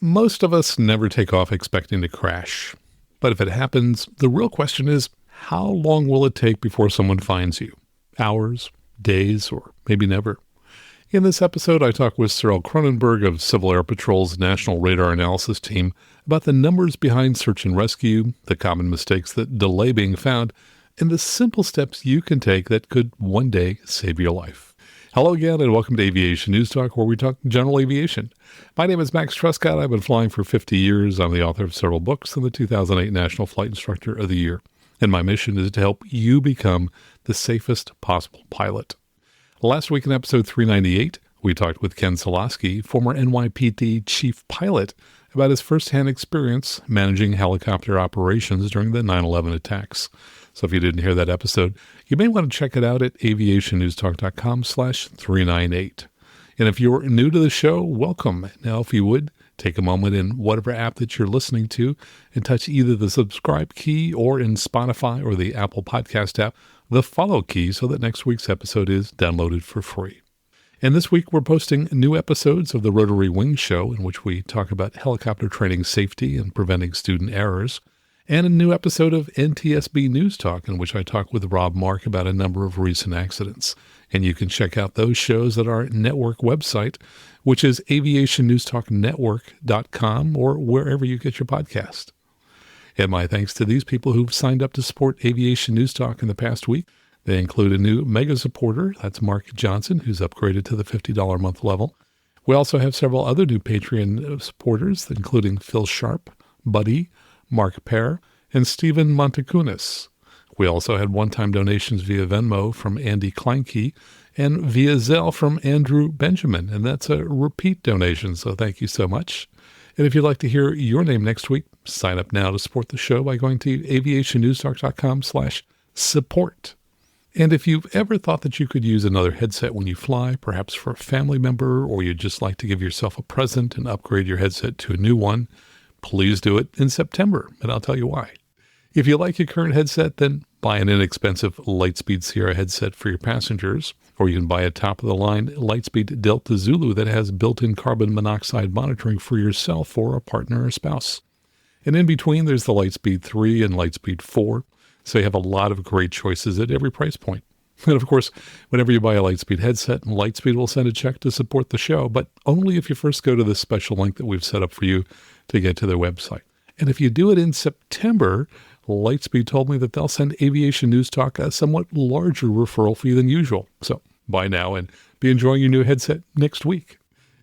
Most of us never take off expecting to crash. But if it happens, the real question is, how long will it take before someone finds you? Hours, days, or maybe never? In this episode, I talk with Cyriel Kronenberg of Civil Air Patrol's National Radar Analysis Team about the numbers behind search and rescue, the common mistakes that delay being found, and the simple steps you can take that could one day save your life. Hello again, and welcome to Aviation News Talk, where we talk general aviation. My name is Max Truscott. I've been flying for 50 years. I'm the author of several books and the 2008 National Flight Instructor of the Year. And my mission is to help you become the safest possible pilot. Last week in episode 398, we talked with Ken Solosky, former NYPD chief pilot, about his firsthand experience managing helicopter operations during the 9/11 attacks. So if you didn't hear that episode, you may want to check it out at aviationnewstalk.com/398. And if you're new to the show, welcome. Now, if you would, take a moment in whatever app that you're listening to and touch either the subscribe key or in Spotify or the Apple Podcast app, the follow key so that next week's episode is downloaded for free. And this week we're posting new episodes of the Rotary Wing Show in which we talk about helicopter training safety and preventing student errors, and a new episode of NTSB News Talk in which I talk with Rob Mark about a number of recent accidents. And you can check out those shows at our network website, which is aviationnewstalknetwork.com or wherever you get your podcast. And my thanks to these people who've signed up to support Aviation News Talk in the past week. They include a new mega supporter, that's Mark Johnson, who's upgraded to the $50 a month level. We also have several other new Patreon supporters, including Phil Sharp, Buddy, Mark Pear, and Stephen Montecunis. We also had one-time donations via Venmo from Andy Kleinke and via Zelle from Andrew Benjamin, and that's a repeat donation, so thank you so much. And if you'd like to hear your name next week, sign up now to support the show by going to aviationnewstalk.com/support. And if you've ever thought that you could use another headset when you fly, perhaps for a family member, or you'd just like to give yourself a present and upgrade your headset to a new one, please do it in September, and I'll tell you why. If you like your current headset, then buy an inexpensive Lightspeed Sierra headset for your passengers, or you can buy a top-of-the-line Lightspeed Delta Zulu that has built-in carbon monoxide monitoring for yourself or a partner or spouse. And in between, there's the Lightspeed 3 and Lightspeed 4, so you have a lot of great choices at every price point. And of course, whenever you buy a Lightspeed headset, Lightspeed will send a check to support the show, but only if you first go to the special link that we've set up for you to get to their website. And if you do it in September, Lightspeed told me that they'll send Aviation News Talk a somewhat larger referral fee than usual. So buy now and be enjoying your new headset next week.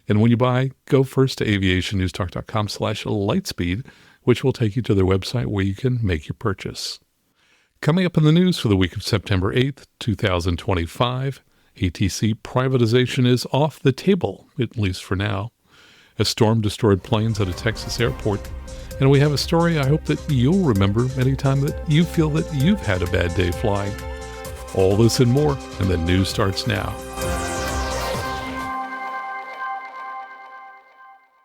And when you buy, go first to aviationnewstalk.com/Lightspeed, which will take you to their website where you can make your purchase. Coming up in the news for the week of September 8th, 2025, ATC privatization is off the table, at least for now. A storm destroyed planes at a Texas airport. And we have a story I hope that you'll remember anytime that you feel that you've had a bad day flying. All this and more, and the news starts now.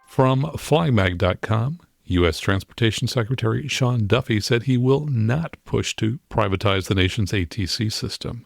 From FlyingMag.com, U.S. Transportation Secretary Sean Duffy said he will not push to privatize the nation's ATC system.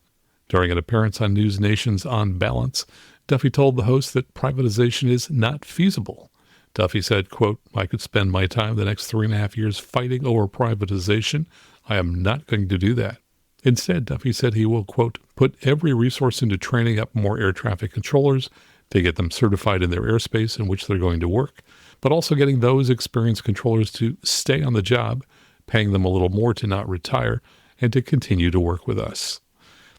During an appearance on News Nation's On Balance, Duffy told the host that privatization is not feasible. Duffy said, quote, "I could spend my time the next 3.5 years fighting over privatization. I am not going to do that." Instead, Duffy said he will, quote, "put every resource into training up more air traffic controllers to get them certified in their airspace in which they're going to work, but also getting those experienced controllers to stay on the job, paying them a little more to not retire, and to continue to work with us."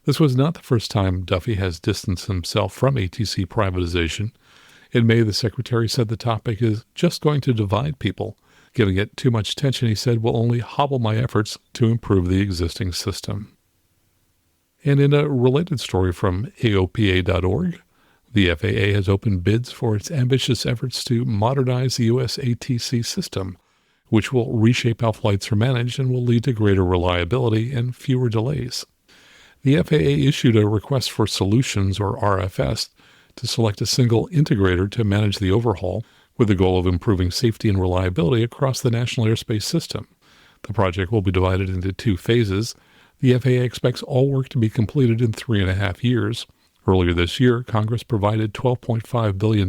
This was not the first time Duffy has distanced himself from ATC privatization. In May, the Secretary said the topic is just going to divide people. Giving it too much attention, he said, will only hobble my efforts to improve the existing system. And in a related story from AOPA.org, the FAA has opened bids for its ambitious efforts to modernize the U.S. ATC system, which will reshape how flights are managed and will lead to greater reliability and fewer delays. The FAA issued a request for solutions, or RFS, to select a single integrator to manage the overhaul, with the goal of improving safety and reliability across the national airspace system. The project will be divided into 2 phases. The FAA expects all work to be completed in 3.5 years. Earlier this year, Congress provided $12.5 billion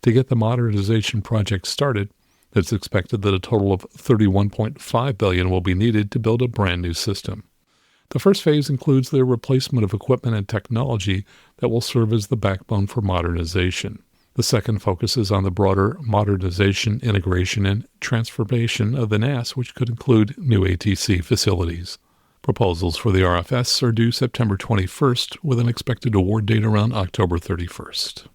To get the modernization project started, it's expected that a total of $31.5 billion will be needed to build a brand new system. The first phase includes the replacement of equipment and technology that will serve as the backbone for modernization. The second focuses on the broader modernization, integration, and transformation of the NAS, which could include new ATC facilities. Proposals for the RFS are due September 21st, with an expected award date around October 31st.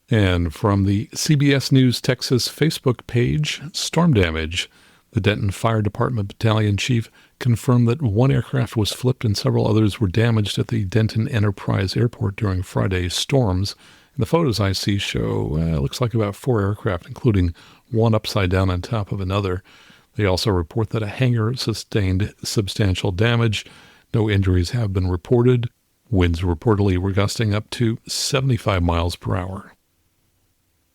And from the CBS News Texas Facebook page, storm damage. The Denton Fire Department Battalion Chief confirmed that one aircraft was flipped and several others were damaged at the Denton Enterprise Airport during Friday's storms. And the photos I see show it looks like about 4 aircraft, including one upside down on top of another. They also report that a hangar sustained substantial damage. No injuries have been reported. Winds reportedly were gusting up to 75 miles per hour.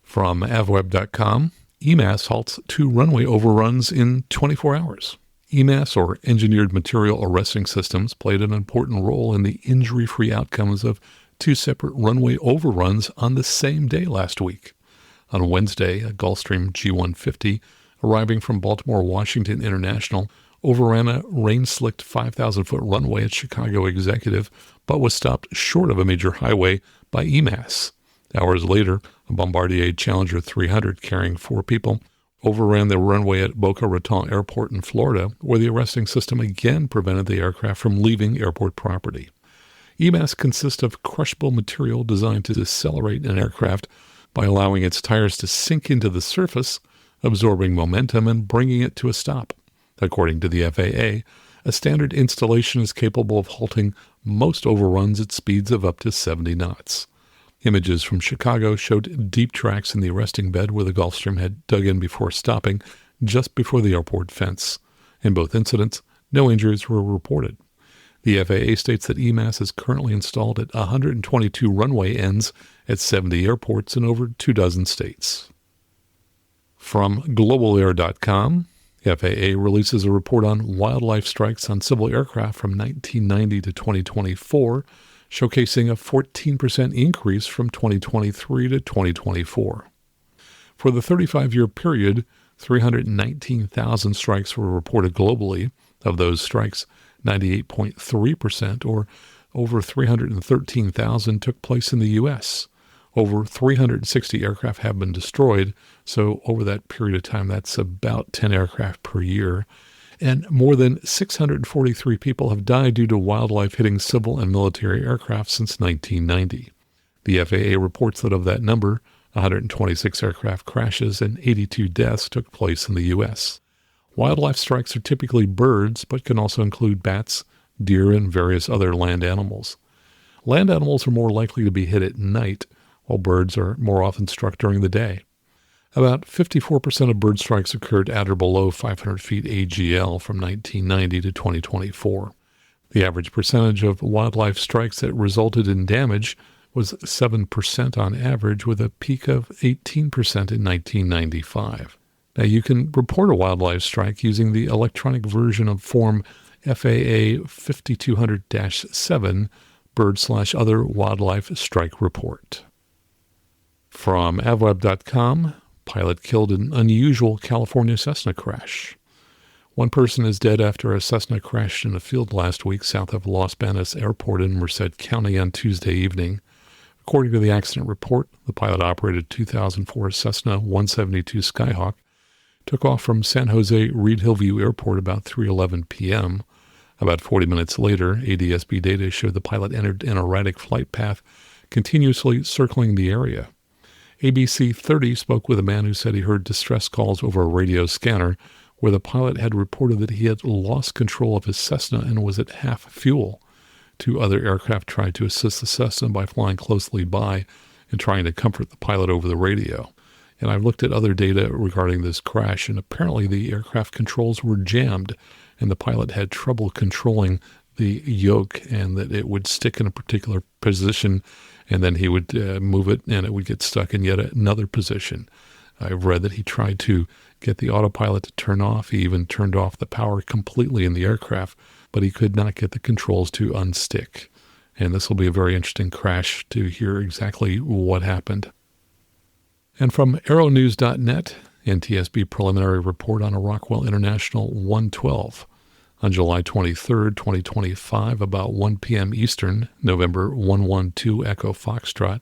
From avweb.com, EMAS halts 2 runway overruns in 24 hours. EMAS, or Engineered Material Arresting Systems, played an important role in the injury-free outcomes of 2 separate runway overruns on the same day last week. On Wednesday, a Gulfstream G150 arriving from Baltimore Washington International overran a rain-slicked 5,000-foot runway at Chicago Executive, but was stopped short of a major highway by EMAS. Hours later, a Bombardier Challenger 300 carrying 4 people overran the runway at Boca Raton Airport in Florida, where the arresting system again prevented the aircraft from leaving airport property. EMAS consists of crushable material designed to decelerate an aircraft by allowing its tires to sink into the surface, absorbing momentum and bringing it to a stop. According to the FAA, a standard installation is capable of halting most overruns at speeds of up to 70 knots. Images from Chicago showed deep tracks in the arresting bed where the Gulfstream had dug in before stopping, just before the airport fence. In both incidents, no injuries were reported. The FAA states that EMAS is currently installed at 122 runway ends at 70 airports in over 24 states. From globalair.com, FAA releases a report on wildlife strikes on civil aircraft from 1990 to 2024, showcasing a 14% increase from 2023 to 2024. For the 35-year period, 319,000 strikes were reported globally. Of those strikes, 98.3%, or over 313,000, took place in the U.S. Over 360 aircraft have been destroyed, so over that period of time, that's about 10 aircraft per year. And more than 643 people have died due to wildlife hitting civil and military aircraft since 1990. The FAA reports that of that number, 126 aircraft crashes and 82 deaths took place in the U.S. Wildlife strikes are typically birds, but can also include bats, deer, and various other land animals. Land animals are more likely to be hit at night, while birds are more often struck during the day. About 54% of bird strikes occurred at or below 500 feet AGL from 1990 to 2024. The average percentage of wildlife strikes that resulted in damage was 7% on average, with a peak of 18% in 1995. Now, you can report a wildlife strike using the electronic version of Form FAA 5200-7 Bird/Other Wildlife Strike Report. From avweb.com, pilot killed in unusual California Cessna crash. One person is dead after a Cessna crashed in a field last week south of Los Banos Airport in Merced County on Tuesday evening. According to the accident report, the pilot operated a 2004 Cessna 172 Skyhawk, took off from San Jose Reed Hillview Airport about 3:11 p.m. About 40 minutes later, ADS-B data showed the pilot entered an erratic flight path, continuously circling the area. ABC 30 spoke with a man who said he heard distress calls over a radio scanner, where the pilot had reported that he had lost control of his Cessna and was at half fuel. 2 other aircraft tried to assist the Cessna by flying closely by and trying to comfort the pilot over the radio. And I've looked at other data regarding this crash, and apparently the aircraft controls were jammed, and the pilot had trouble controlling the yoke, and that it would stick in a particular position, and then he would move it, and it would get stuck in yet another position. I've read that he tried to get the autopilot to turn off. He even turned off the power completely in the aircraft, but he could not get the controls to unstick. And this will be a very interesting crash to hear exactly what happened. And from aeronews.net, NTSB preliminary report on a Rockwell International 112. On July 23, 2025, about 1 p.m. Eastern, November 112 Echo Foxtrot,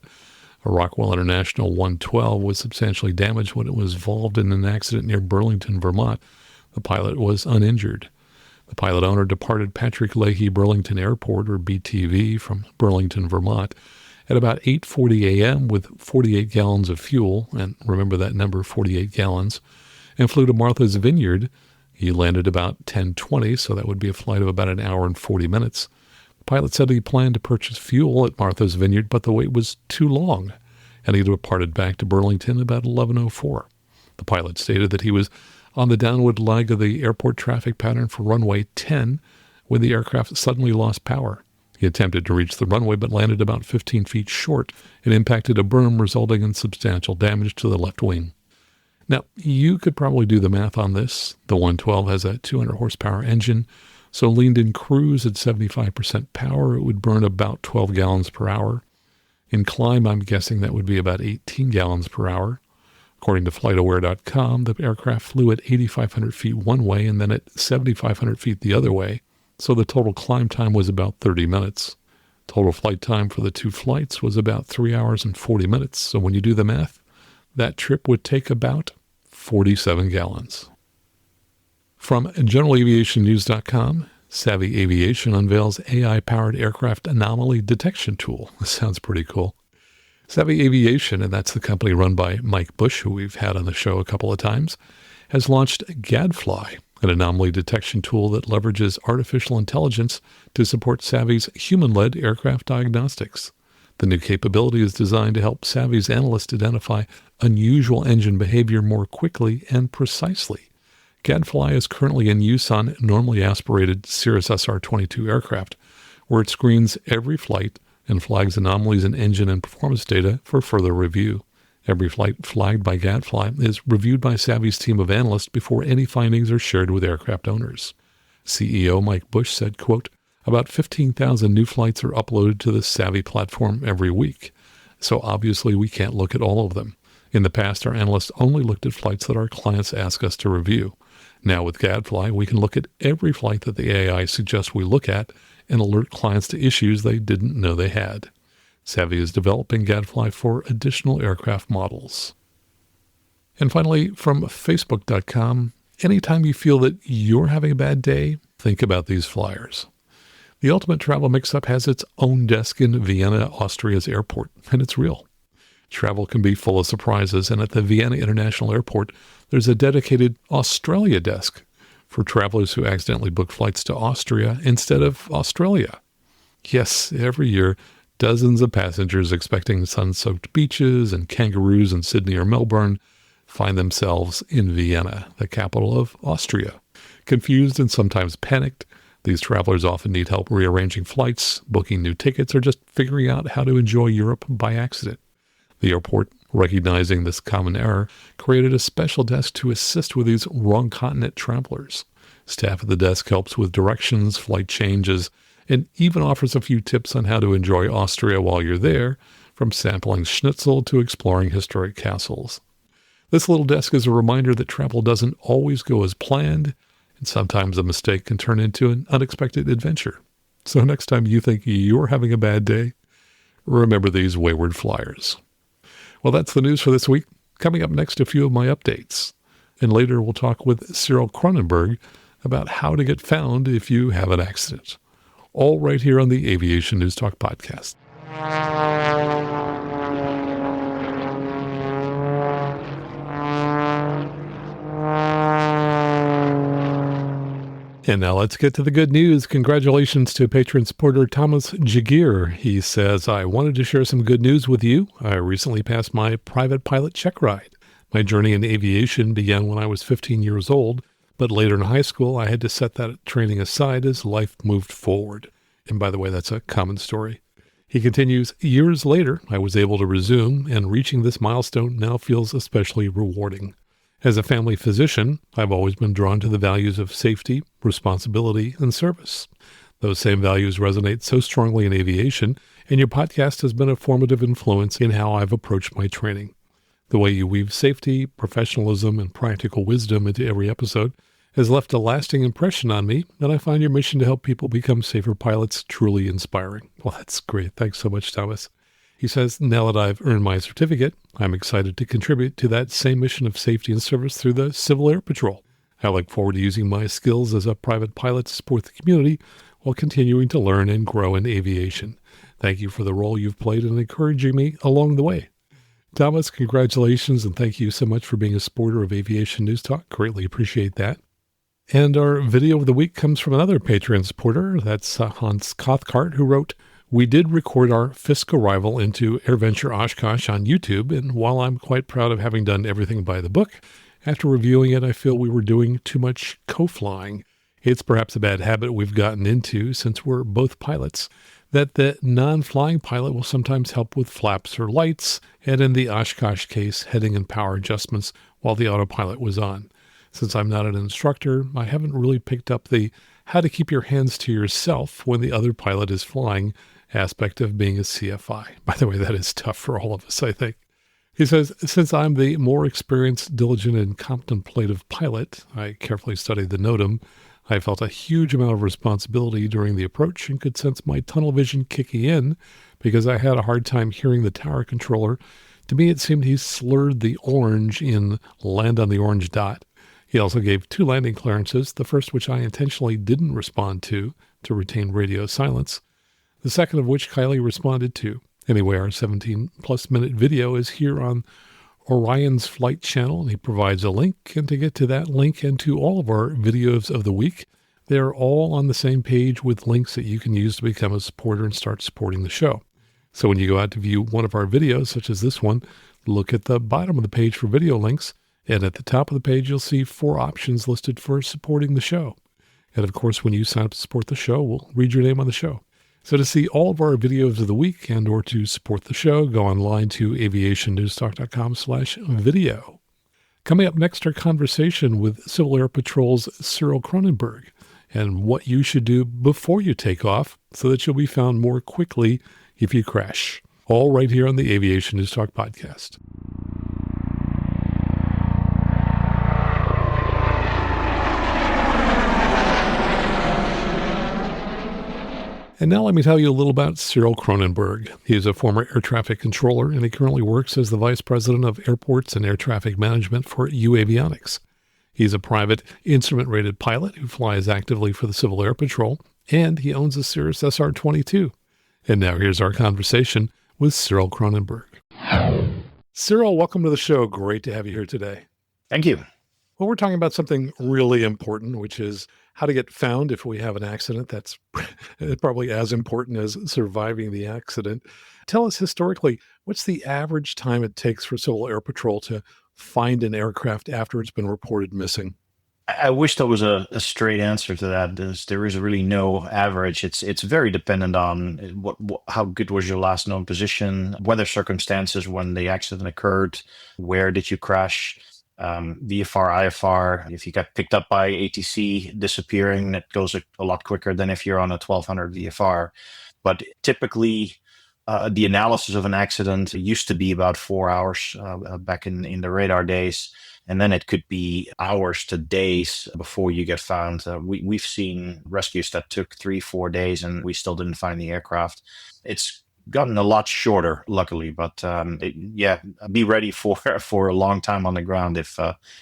a Rockwell International 112 was substantially damaged when it was involved in an accident near Burlington, Vermont. The pilot was uninjured. The pilot owner departed Patrick Leahy Burlington Airport, or BTV, from Burlington, Vermont, at about 8:40 a.m. with 48 gallons of fuel, and remember that number, 48 gallons, and flew to Martha's Vineyard. He landed about 10:20, so that would be a flight of about an hour and 40 minutes. The pilot said he planned to purchase fuel at Martha's Vineyard, but the wait was too long, and he departed back to Burlington about 11:04. The pilot stated that he was on the downward leg of the airport traffic pattern for runway 10 when the aircraft suddenly lost power. He attempted to reach the runway but landed about 15 feet short and impacted a berm, resulting in substantial damage to the left wing. Now, you could probably do the math on this. The 112 has a 200 horsepower engine, so leaned in cruise at 75% power, it would burn about 12 gallons per hour. In climb, I'm guessing that would be about 18 gallons per hour. According to FlightAware.com, the aircraft flew at 8,500 feet one way and then at 7,500 feet the other way, so the total climb time was about 30 minutes. Total flight time for the two flights was about 3 hours and 40 minutes, so when you do the math, that trip would take about 47 gallons. From GeneralAviationNews.com, Savvy Aviation unveils AI-powered aircraft anomaly detection tool. This sounds pretty cool. Savvy Aviation, and that's the company run by Mike Bush, who we've had on the show a couple of times, has launched Gadfly, an anomaly detection tool that leverages artificial intelligence to support Savvy's human-led aircraft diagnostics. The new capability is designed to help Savvy's analysts identify unusual engine behavior more quickly and precisely. Gadfly is currently in use on normally aspirated Cirrus SR-22 aircraft, where it screens every flight and flags anomalies in engine and performance data for further review. Every flight flagged by Gadfly is reviewed by Savvy's team of analysts before any findings are shared with aircraft owners. CEO Mike Bush said, quote, about 15,000 new flights are uploaded to the Savvy platform every week, so obviously we can't look at all of them. In the past, our analysts only looked at flights that our clients ask us to review. Now with Gadfly, we can look at every flight that the AI suggests we look at and alert clients to issues they didn't know they had. Savvy is developing Gadfly for additional aircraft models. And finally, from Facebook.com, anytime you feel that you're having a bad day, think about these flyers. The Ultimate Travel Mix-Up has its own desk in Vienna, Austria's airport, and it's real. Travel can be full of surprises, and at the Vienna International Airport, there's a dedicated Australia desk for travelers who accidentally book flights to Austria instead of Australia. Yes, every year, dozens of passengers expecting sun-soaked beaches and kangaroos in Sydney or Melbourne find themselves in Vienna, the capital of Austria. Confused and sometimes panicked, these travelers often need help rearranging flights, booking new tickets, or just figuring out how to enjoy Europe by accident. The airport, recognizing this common error, created a special desk to assist with these wrong continent travelers. Staff at the desk helps with directions, flight changes, and even offers a few tips on how to enjoy Austria while you're there, from sampling schnitzel to exploring historic castles. This little desk is a reminder that travel doesn't always go as planned, and sometimes a mistake can turn into an unexpected adventure. So next time you think you're having a bad day, remember these wayward flyers. Well, that's the news for this week. Coming up next, a few of my updates. And later we'll talk with Cyriel Kronenberg about how to get found if you have an accident. All right here on the Aviation News Talk podcast. And now let's get to the good news. Congratulations to patron supporter Thomas Jagir. He says, I wanted to share some good news with you. I recently passed my private pilot check ride. My journey in aviation began when I was 15 years old, but later in high school, I had to set that training aside as life moved forward. And by the way, that's a common story. He continues, years later, I was able to resume, and reaching this milestone now feels especially rewarding. As a family physician, I've always been drawn to the values of safety, responsibility, and service. Those same values resonate so strongly in aviation, and your podcast has been a formative influence in how I've approached my training. The way you weave safety, professionalism, and practical wisdom into every episode has left a lasting impression on me, and I find your mission to help people become safer pilots truly inspiring. Well, that's great. Thanks so much, Thomas. He says, now that I've earned my certificate, I'm excited to contribute to that same mission of safety and service through the Civil Air Patrol. I look forward to using my skills as a private pilot to support the community while continuing to learn and grow in aviation. Thank you for the role you've played in encouraging me along the way. Thomas, congratulations, and thank you so much for being a supporter of Aviation News Talk. Greatly appreciate that. And our video of the week comes from another Patreon supporter. That's Hans Cathcart, who wrote, we did record our Fisk arrival into AirVenture Oshkosh on YouTube, and while I'm quite proud of having done everything by the book, after reviewing it, I feel we were doing too much co-flying. It's perhaps a bad habit we've gotten into since we're both pilots, that the non-flying pilot will sometimes help with flaps or lights, and in the Oshkosh case, heading and power adjustments while the autopilot was on. Since I'm not an instructor, I haven't really picked up the how to keep your hands to yourself when the other pilot is flying aspect of being a CFI. By the way, that is tough for all of us, I think. He says, since I'm the more experienced, diligent, and contemplative pilot, I carefully studied the NOTAM. I felt a huge amount of responsibility during the approach and could sense my tunnel vision kicking in because I had a hard time hearing the tower controller. To me, it seemed he slurred the orange in land on the orange dot. He also gave 2 landing clearances, the first which I intentionally didn't respond to retain radio silence, the second of which Kylie responded to. Anyway, our 17-plus minute video is here on Orion's Flight channel, and he provides a link. And to get to that link and to all of our videos of the week, they're all on the same page with links that you can use to become a supporter and start supporting the show. So when you go out to view one of our videos, such as this one, look at the bottom of the page for video links, and at the top of the page, you'll see 4 options listed for supporting the show. And of course, when you sign up to support the show, we'll read your name on the show. So to see all of our videos of the week and or to support the show, go online to aviationnewstalk.com/video. Coming up next, our conversation with Civil Air Patrol's Cyriel Kronenberg and what you should do before you take off so that you'll be found more quickly if you crash. All right here on the Aviation News Talk podcast. And now let me tell you a little about Cyriel Kronenberg. He is a former air traffic controller, and he currently works as the Vice President of Airports and Air Traffic Management for uAvionix. He's a private instrument-rated pilot who flies actively for the Civil Air Patrol, and he owns a Cirrus SR-22. And now here's our conversation with Cyriel Kronenberg. Cyriel, welcome to the show. Great to have you here today. Thank you. Well, we're talking about something really important, which is how to get found if we have an accident. That's probably as important as surviving the accident. Tell us historically, what's the average time it takes for Civil Air Patrol to find an aircraft after it's been reported missing? I wish there was a straight answer to that. There is really no average. It's very dependent on how good was your last known position, weather circumstances when the accident occurred, where did you crash, VFR, IFR. If you got picked up by ATC disappearing, that goes a lot quicker than if you're on a 1200 VFR. But typically, the analysis of an accident used to be about 4 hours back in the radar days. And then it could be hours to days before you get found. We've seen rescues that took 3-4 days and we still didn't find the aircraft. It's gotten a lot shorter, luckily, but be ready for a long time on the ground if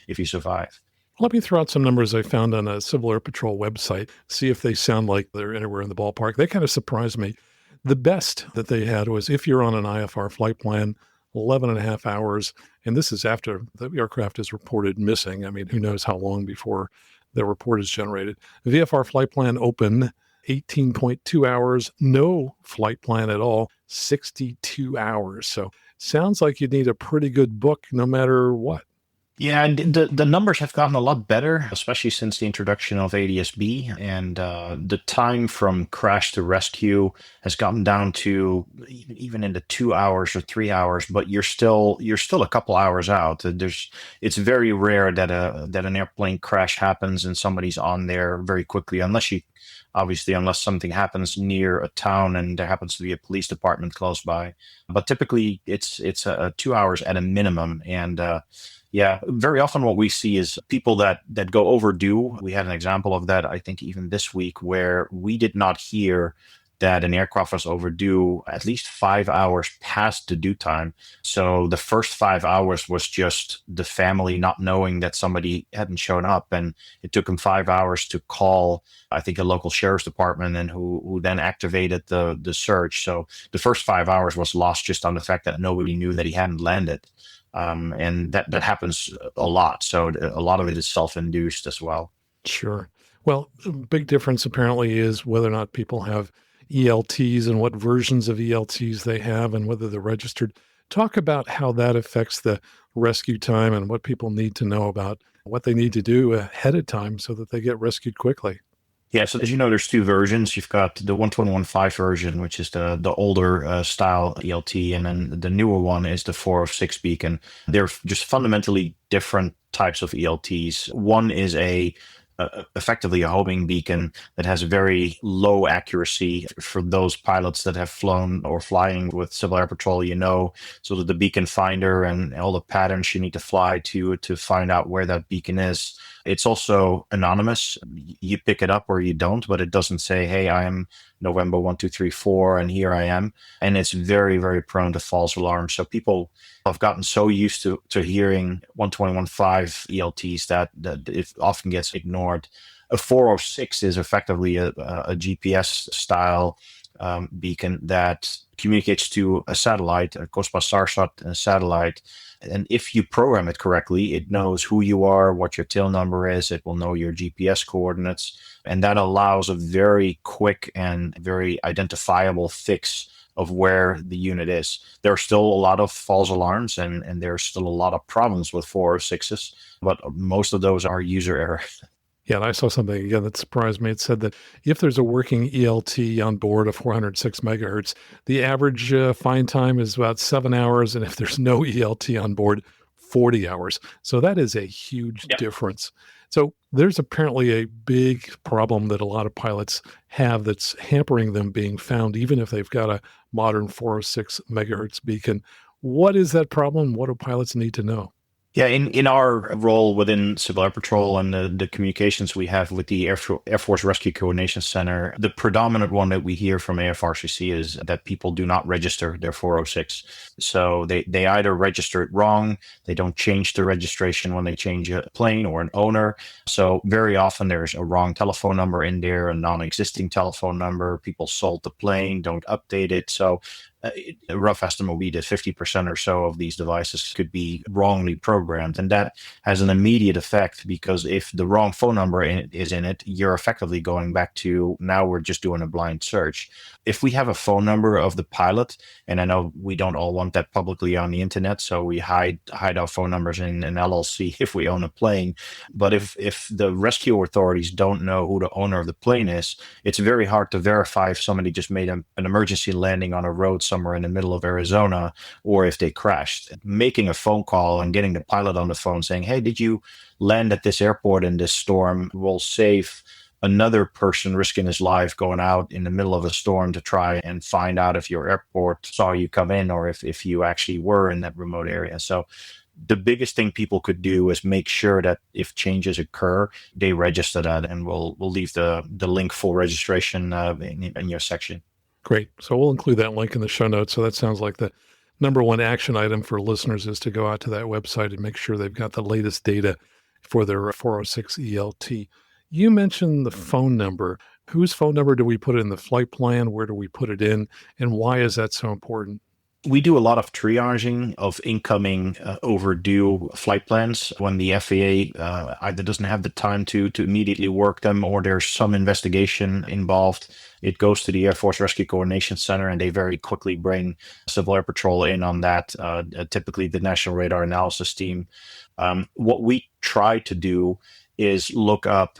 you survive. Let me throw out some numbers I found on a Civil Air Patrol website, see if they sound like they're anywhere in the ballpark. They kind of surprised me. The best that they had was if you're on an IFR flight plan, 11 and a half hours, and this is after the aircraft is reported missing. I mean, who knows how long before the report is generated. The VFR flight plan open, 18.2 hours. No flight plan at all, 62 hours. So sounds like you need a pretty good book no matter what. Yeah, and the numbers have gotten a lot better, especially since the introduction of ADS-B, and the time from crash to rescue has gotten down to even into 2 hours or 3 hours. But you're still a couple hours out. It's very rare that an airplane crash happens and somebody's on there very quickly, unless something happens near a town and there happens to be a police department close by. But typically, it's 2 hours at a minimum, and yeah, very often what we see is people that go overdue. We had an example of that, I think, even this week, where we did not hear that an aircraft was overdue at least 5 hours past the due time. So the first 5 hours was just the family not knowing that somebody hadn't shown up, and it took them 5 hours to call, I think, a local sheriff's department, and who then activated the search. So the first 5 hours was lost just on the fact that nobody knew that he hadn't landed. And that happens a lot. So a lot of it is self-induced as well. Sure. Well, a big difference apparently is whether or not people have ELTs and what versions of ELTs they have and whether they're registered. Talk about how that affects the rescue time and what people need to know about what they need to do ahead of time so that they get rescued quickly. Yeah, so as you know, there's two versions. You've got the 121.5 version, which is the older style ELT, and then the newer one is the 406 beacon. They're just fundamentally different types of ELTs. One is effectively a homing beacon that has very low accuracy for those pilots that have flown or flying with Civil Air Patrol, so that the beacon finder and all the patterns you need to fly to find out where that beacon is. It's also anonymous. You pick it up or you don't, but it doesn't say, hey, I am November 1234 and here I am. And it's very, very prone to false alarms. So people have gotten so used to hearing 121.5 ELTs that it often gets ignored. A 406 is effectively a GPS style beacon that communicates to a satellite, a Cospas-Sarsat satellite. And if you program it correctly, it knows who you are, what your tail number is. It will know your GPS coordinates. And that allows a very quick and very identifiable fix of where the unit is. There are still a lot of false alarms and there's still a lot of problems with 406s, but most of those are user error. Yeah, and I saw something again that surprised me. It said that if there's a working ELT on board of 406 megahertz, the average fine time is about 7 hours, and if there's no ELT on board, 40 hours. So that is a huge Yeah. difference. So there's apparently a big problem that a lot of pilots have that's hampering them being found, even if they've got a modern 406 megahertz beacon. What is that problem? What do pilots need to know? Yeah, in our role within Civil Air Patrol and the communications we have with the Air Force Rescue Coordination Center, the predominant one that we hear from AFRCC is that people do not register their 406. So they either register it wrong, they don't change the registration when they change a plane or an owner. So very often there's a wrong telephone number in there, a non-existing telephone number. People sold the plane, don't update it. So a rough estimate will be that 50% or so of these devices could be wrongly programmed. And that has an immediate effect because if the wrong phone number is in it, you're effectively going back to now we're just doing a blind search. If we have a phone number of the pilot, and I know we don't all want that publicly on the internet, so we hide our phone numbers in an LLC if we own a plane. But if the rescue authorities don't know who the owner of the plane is, it's very hard to verify if somebody just made an emergency landing on a road somewhere in the middle of Arizona, or if they crashed. Making a phone call and getting the pilot on the phone saying, hey, did you land at this airport in this storm, will save another person risking his life going out in the middle of a storm to try and find out if your airport saw you come in or if you actually were in that remote area. So the biggest thing people could do is make sure that if changes occur, they register that, and we'll leave the link for registration in your section. Great. So we'll include that link in the show notes. So that sounds like the number one action item for listeners is to go out to that website and make sure they've got the latest data for their 406 ELT. You mentioned the phone number. Whose phone number do we put in the flight plan? Where do we put it in? And why is that so important? We do a lot of triaging of incoming overdue flight plans when the FAA either doesn't have the time to immediately work them, or there's some investigation involved. It goes to the Air Force Rescue Coordination Center, and they very quickly bring Civil Air Patrol in on that, typically the National Radar Analysis Team. What we try to do is look up,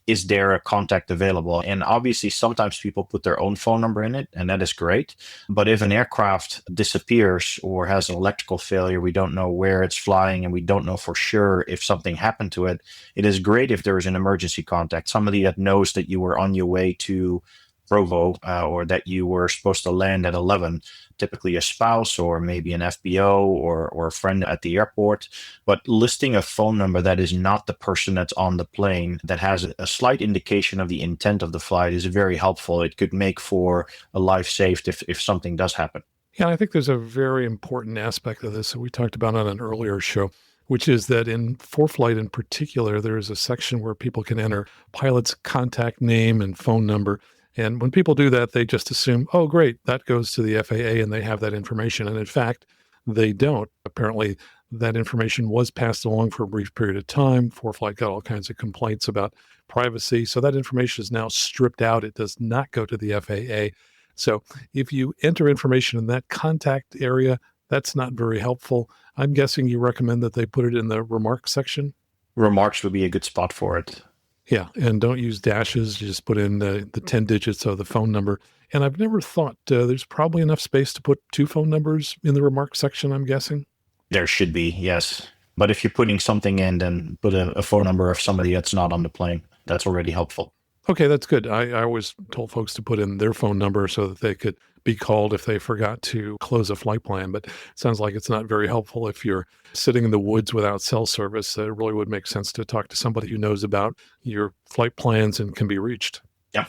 is there a contact available? And obviously, sometimes people put their own phone number in it, and that is great. But if an aircraft disappears or has an electrical failure, we don't know where it's flying, and we don't know for sure if something happened to it. It is great if there is an emergency contact, somebody that knows that you were on your way to Provo, or that you were supposed to land at 11, typically a spouse or maybe an FBO or a friend at the airport. But listing a phone number that is not the person that's on the plane, that has a slight indication of the intent of the flight, is very helpful. It could make for a life saved if something does happen. Yeah, I think there's a very important aspect of this that we talked about on an earlier show, which is that in ForeFlight in particular, there is a section where people can enter pilot's contact name and phone number. And when people do that, they just assume, oh, great, that goes to the FAA and they have that information. And in fact, they don't. Apparently, that information was passed along for a brief period of time. ForeFlight got all kinds of complaints about privacy. So that information is now stripped out. It does not go to the FAA. So if you enter information in that contact area, that's not very helpful. I'm guessing you recommend that they put it in the remarks section? Remarks would be a good spot for it. Yeah, and don't use dashes. You just put in the 10 digits of the phone number. And I've never thought there's probably enough space to put 2 phone numbers in the remarks section, I'm guessing. There should be, yes. But if you're putting something in, then put a phone number of somebody that's not on the plane. That's already helpful. Okay, that's good. I always told folks to put in their phone number so that they could be called if they forgot to close a flight plan. But it sounds like it's not very helpful if you're sitting in the woods without cell service. It really would make sense to talk to somebody who knows about your flight plans and can be reached. Yeah.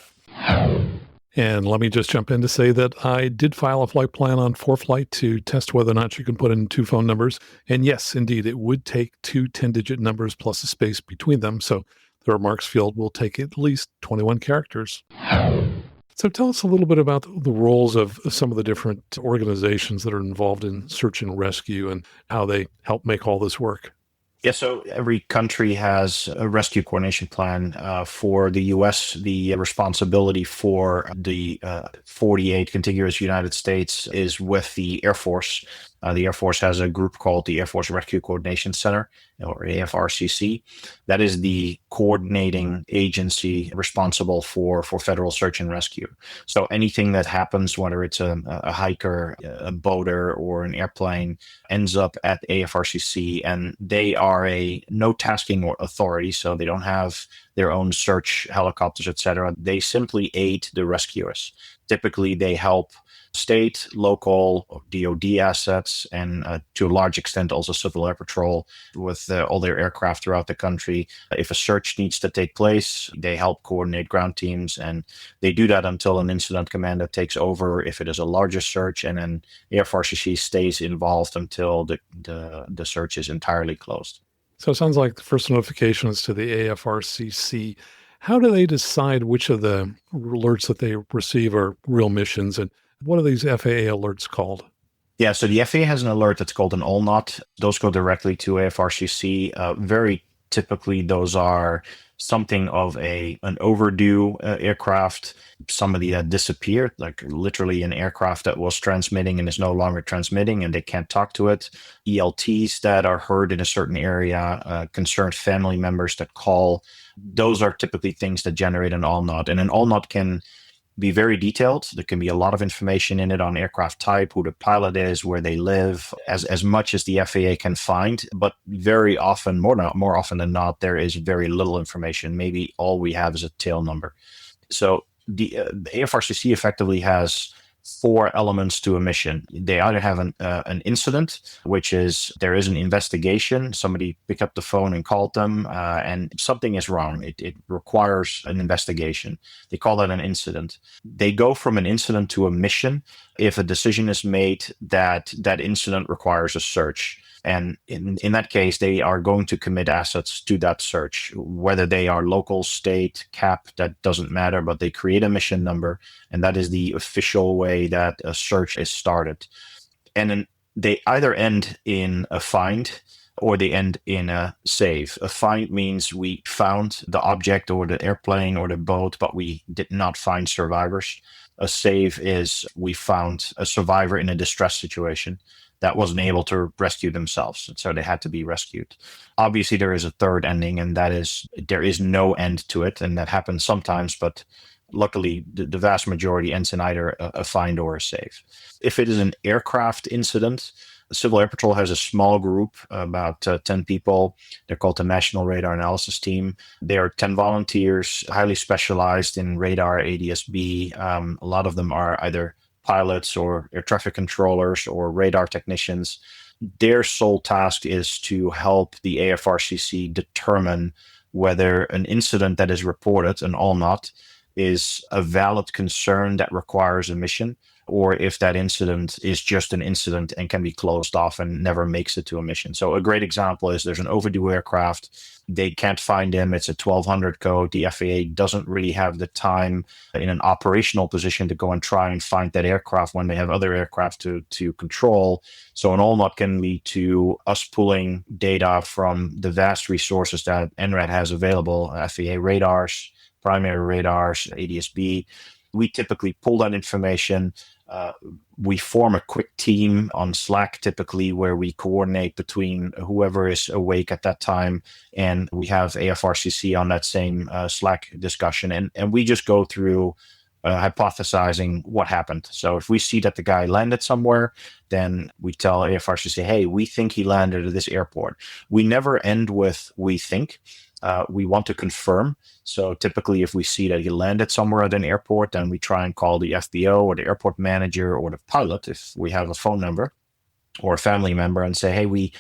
And let me just jump in to say that I did file a flight plan on ForeFlight to test whether or not you can put in 2 phone numbers. And yes, indeed, it would take 2 10-digit numbers plus a space between them. So the remarks field will take at least 21 characters. So tell us a little bit about the roles of some of the different organizations that are involved in search and rescue and how they help make all this work. Yeah, so every country has a rescue coordination plan. For the U.S., the responsibility for the 48 contiguous United States is with the Air Force. The Air Force has a group called the Air Force Rescue Coordination Center, or AFRCC. That is the coordinating agency responsible for federal search and rescue. So anything that happens, whether it's a hiker, a boater, or an airplane, ends up at AFRCC, and they are a no tasking authority, so they don't have their own search helicopters, etc. They simply aid the rescuers. Typically, they help state, local, or DoD assets, and to a large extent also Civil Air Patrol with all their aircraft throughout the country. If a search needs to take place, they help coordinate ground teams, and they do that until an incident commander takes over if it is a larger search, and then AFRCC stays involved until the search is entirely closed. So it sounds like the first notification is to the AFRCC. How do they decide which of the alerts that they receive are real missions, and what are these FAA alerts called? Yeah, so the FAA has an alert that's called an ALNOT. Those go directly to AFRCC. Very typically, those are something of an overdue aircraft, somebody that disappeared, like literally an aircraft that was transmitting and is no longer transmitting and they can't talk to it. ELTs that are heard in a certain area, concerned family members that call. Those are typically things that generate an ALNOT. And an ALNOT can be very detailed. There can be a lot of information in it on aircraft type, who the pilot is, where they live, as much as the FAA can find. But very often, more often than not, there is very little information. Maybe all we have is a tail number. So the AFRCC effectively has 4 elements to a mission. They either have an incident, which is there is an investigation. Somebody picked up the phone and called them, and something is wrong. It requires an investigation. They call that an incident. They go from an incident to a mission if a decision is made that that incident requires a search. And in that case, they are going to commit assets to that search, whether they are local, state, CAP, that doesn't matter, but they create a mission number, and that is the official way that a search is started. And then they either end in a find or they end in a save. A find means we found the object or the airplane or the boat, but we did not find survivors. A save is we found a survivor in a distress situation that wasn't able to rescue themselves, so they had to be rescued. Obviously, there is a third ending, and that is there is no end to it, and that happens sometimes, but luckily, the vast majority ends in either a find or a save. If it is an aircraft incident, the Civil Air Patrol has a small group, about 10 people. They're called the National Radar Analysis Team. They are 10 volunteers, highly specialized in radar, ADS-B. A lot of them are either pilots or air traffic controllers or radar technicians. Their sole task is to help the AFRCC determine whether an incident that is reported, an all-not, is a valid concern that requires a mission, or if that incident is just an incident and can be closed off and never makes it to a mission. So a great example is there's an overdue aircraft. They can't find him. It's a 1200 code. The FAA doesn't really have the time in an operational position to go and try and find that aircraft when they have other aircraft to control. So an all-not can lead to us pulling data from the vast resources that NRAT has available, FAA radars, primary radars, ADS-B. We typically pull that information. We form a quick team on Slack, typically, where we coordinate between whoever is awake at that time, and we have AFRCC on that same Slack discussion. And we just go through hypothesizing what happened. So if we see that the guy landed somewhere, then we tell AFRCC, hey, we think he landed at this airport. We never end with we think. We want to confirm. So typically, if we see that he landed somewhere at an airport, then we try and call the FBO or the airport manager or the pilot, if we have a phone number, or a family member, and say, hey,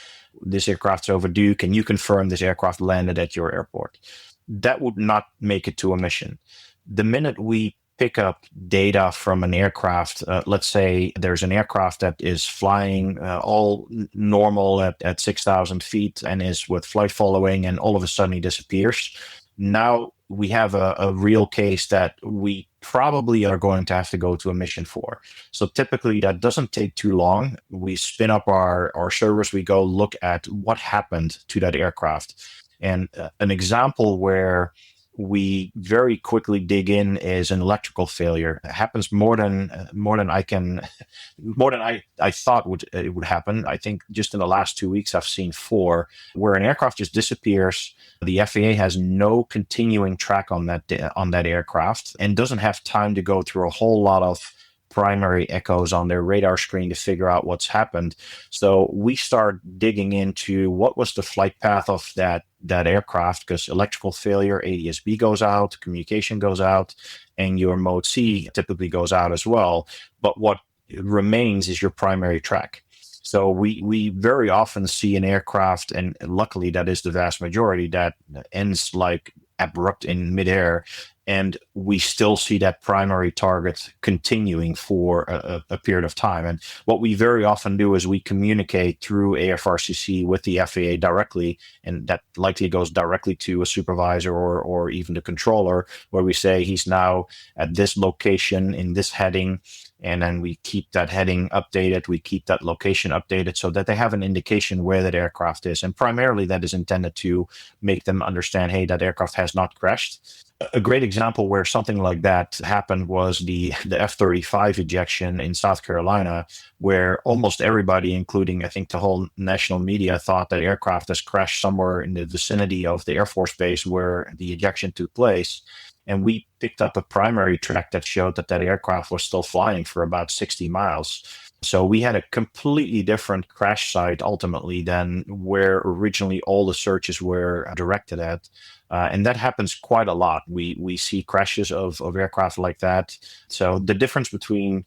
this aircraft's overdue. Can you confirm this aircraft landed at your airport? That would not make it to a mission. The minute we pick up data from an aircraft, let's say there's an aircraft that is flying all normal at 6,000 feet and is with flight following, and all of a sudden he disappears. Now we have a real case that we probably are going to have to go to a mission for. So typically that doesn't take too long. We spin up our servers, we go look at what happened to that aircraft. And an example where we very quickly dig in is an electrical failure. It happens more than I thought it would happen. I think just in the last 2 weeks, I've seen 4 where an aircraft just disappears. The FAA has no continuing track on that aircraft and doesn't have time to go through a whole lot of primary echoes on their radar screen to figure out what's happened. So we start digging into what was the flight path of that aircraft, because electrical failure, ADS-B goes out, communication goes out, and your mode C typically goes out as well. But what remains is your primary track. So we very often see an aircraft, and luckily that is the vast majority, that ends like abrupt in midair, and we still see that primary target continuing for a period of time. And what we very often do is we communicate through AFRCC with the FAA directly, and that likely goes directly to a supervisor or even the controller, where we say he's now at this location in this heading, and then we keep that heading updated, we keep that location updated so that they have an indication where that aircraft is. And primarily that is intended to make them understand, hey, that aircraft has not crashed. A great example where something like that happened was the F-35 ejection in South Carolina, where almost everybody, including I think the whole national media, thought that aircraft has crashed somewhere in the vicinity of the Air Force Base where the ejection took place. And we picked up a primary track that showed that aircraft was still flying for about 60 miles. So we had a completely different crash site ultimately than where originally all the searches were directed at. And that happens quite a lot. We see crashes of aircraft like that. So the difference between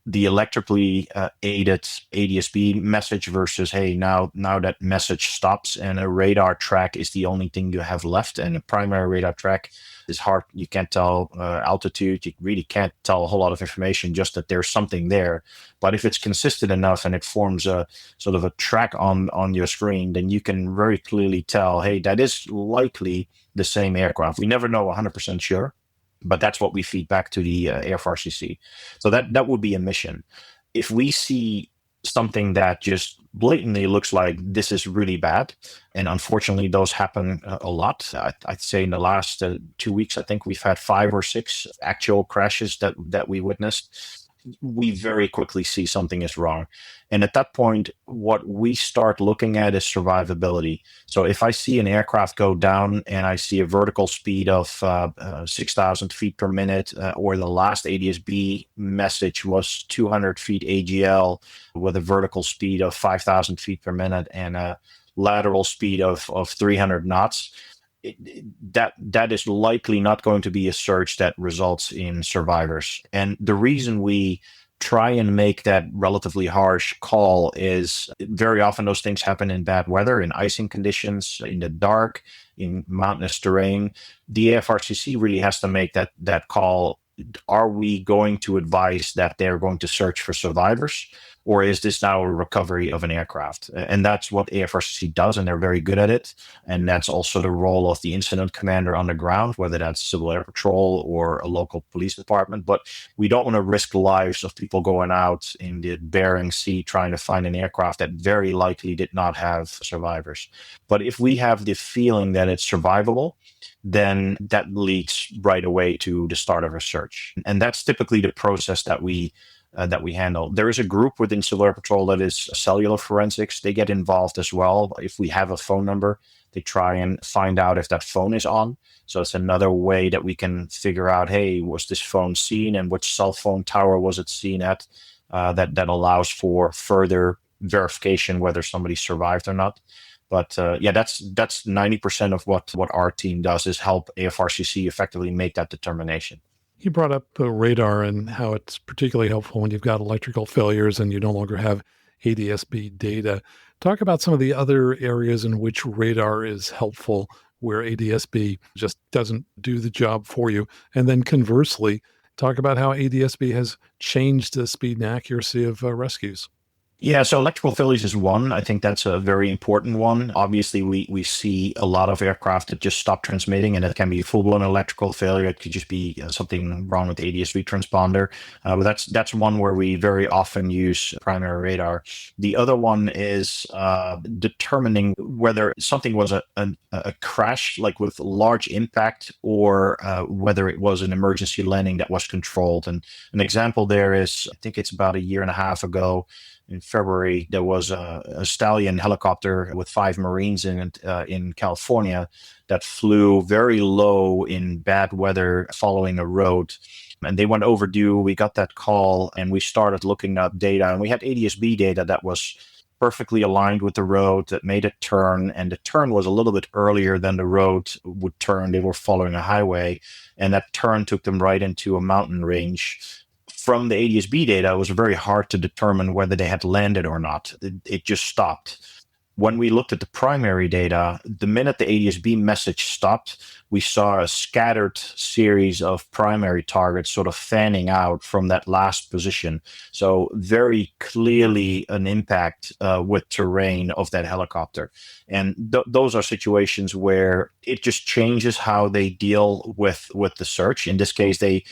the electrically aided ADS-B message versus, hey, now that message stops and a radar track is the only thing you have left, and a primary radar track is hard. You can't tell altitude. You really can't tell a whole lot of information, just that there's something there. But if it's consistent enough and it forms a sort of a track on your screen, then you can very clearly tell, hey, that is likely the same aircraft. We never know 100% sure, but that's what we feed back to the AFRCC. So that would be a mission. If we see something that just blatantly looks like this is really bad. And unfortunately, those happen a lot. I'd say in the last 2 weeks, I think we've had 5 or 6 actual crashes that we witnessed. We very quickly see something is wrong. And at that point, what we start looking at is survivability. So if I see an aircraft go down and I see a vertical speed of 6,000 feet per minute, or the last ADS-B message was 200 feet AGL with a vertical speed of 5,000 feet per minute and a lateral speed of 300 knots, that is likely not going to be a search that results in survivors. And the reason we try and make that relatively harsh call is very often those things happen in bad weather, in icing conditions, in the dark, in mountainous terrain. The AFRCC really has to make that call. Are we going to advise that they're going to search for survivors? Or is this now a recovery of an aircraft? And that's what AFRCC does, and they're very good at it. And that's also the role of the incident commander on the ground, whether that's Civil Air Patrol or a local police department. But we don't want to risk the lives of people going out in the Bering Sea trying to find an aircraft that very likely did not have survivors. But if we have the feeling that it's survivable, then that leads right away to the start of a search. And that's typically the process that we handle. There is a group within Civil Air Patrol that is cellular forensics. They get involved as well. If we have a phone number, they try and find out if that phone is on. So it's another way that we can figure out, hey, was this phone seen and which cell phone tower was it seen at? That allows for further verification whether somebody survived or not. But that's 90% of what our team does, is help AFRCC effectively make that determination. You brought up radar and how it's particularly helpful when you've got electrical failures and you no longer have ADS-B data. Talk about some of the other areas in which radar is helpful, where ADS-B just doesn't do the job for you. And then conversely, talk about how ADS-B has changed the speed and accuracy of rescues. Yeah, so electrical failures is one. I think that's a very important one. Obviously, we see a lot of aircraft that just stop transmitting, and it can be a full-blown electrical failure. It could just be something wrong with the ADS-B transponder. But that's one where we very often use primary radar. The other one is determining whether something was a crash, like with large impact, or whether it was an emergency landing that was controlled. And an example there is, I think it's about a year and a half ago, in February, there was a Stallion helicopter with 5 Marines in it in California that flew very low in bad weather following a road. And they went overdue. We got that call and we started looking up data. And we had ADS-B data that was perfectly aligned with the road, that made a turn. And the turn was a little bit earlier than the road would turn. They were following a highway. And that turn took them right into a mountain range. From the ADS-B data, it was very hard to determine whether they had landed or not. It just stopped. When we looked at the primary data, the minute the ADS-B message stopped, we saw a scattered series of primary targets sort of fanning out from that last position. So very clearly an impact with terrain of that helicopter. And those are situations where it just changes how they deal with the search. In this case, they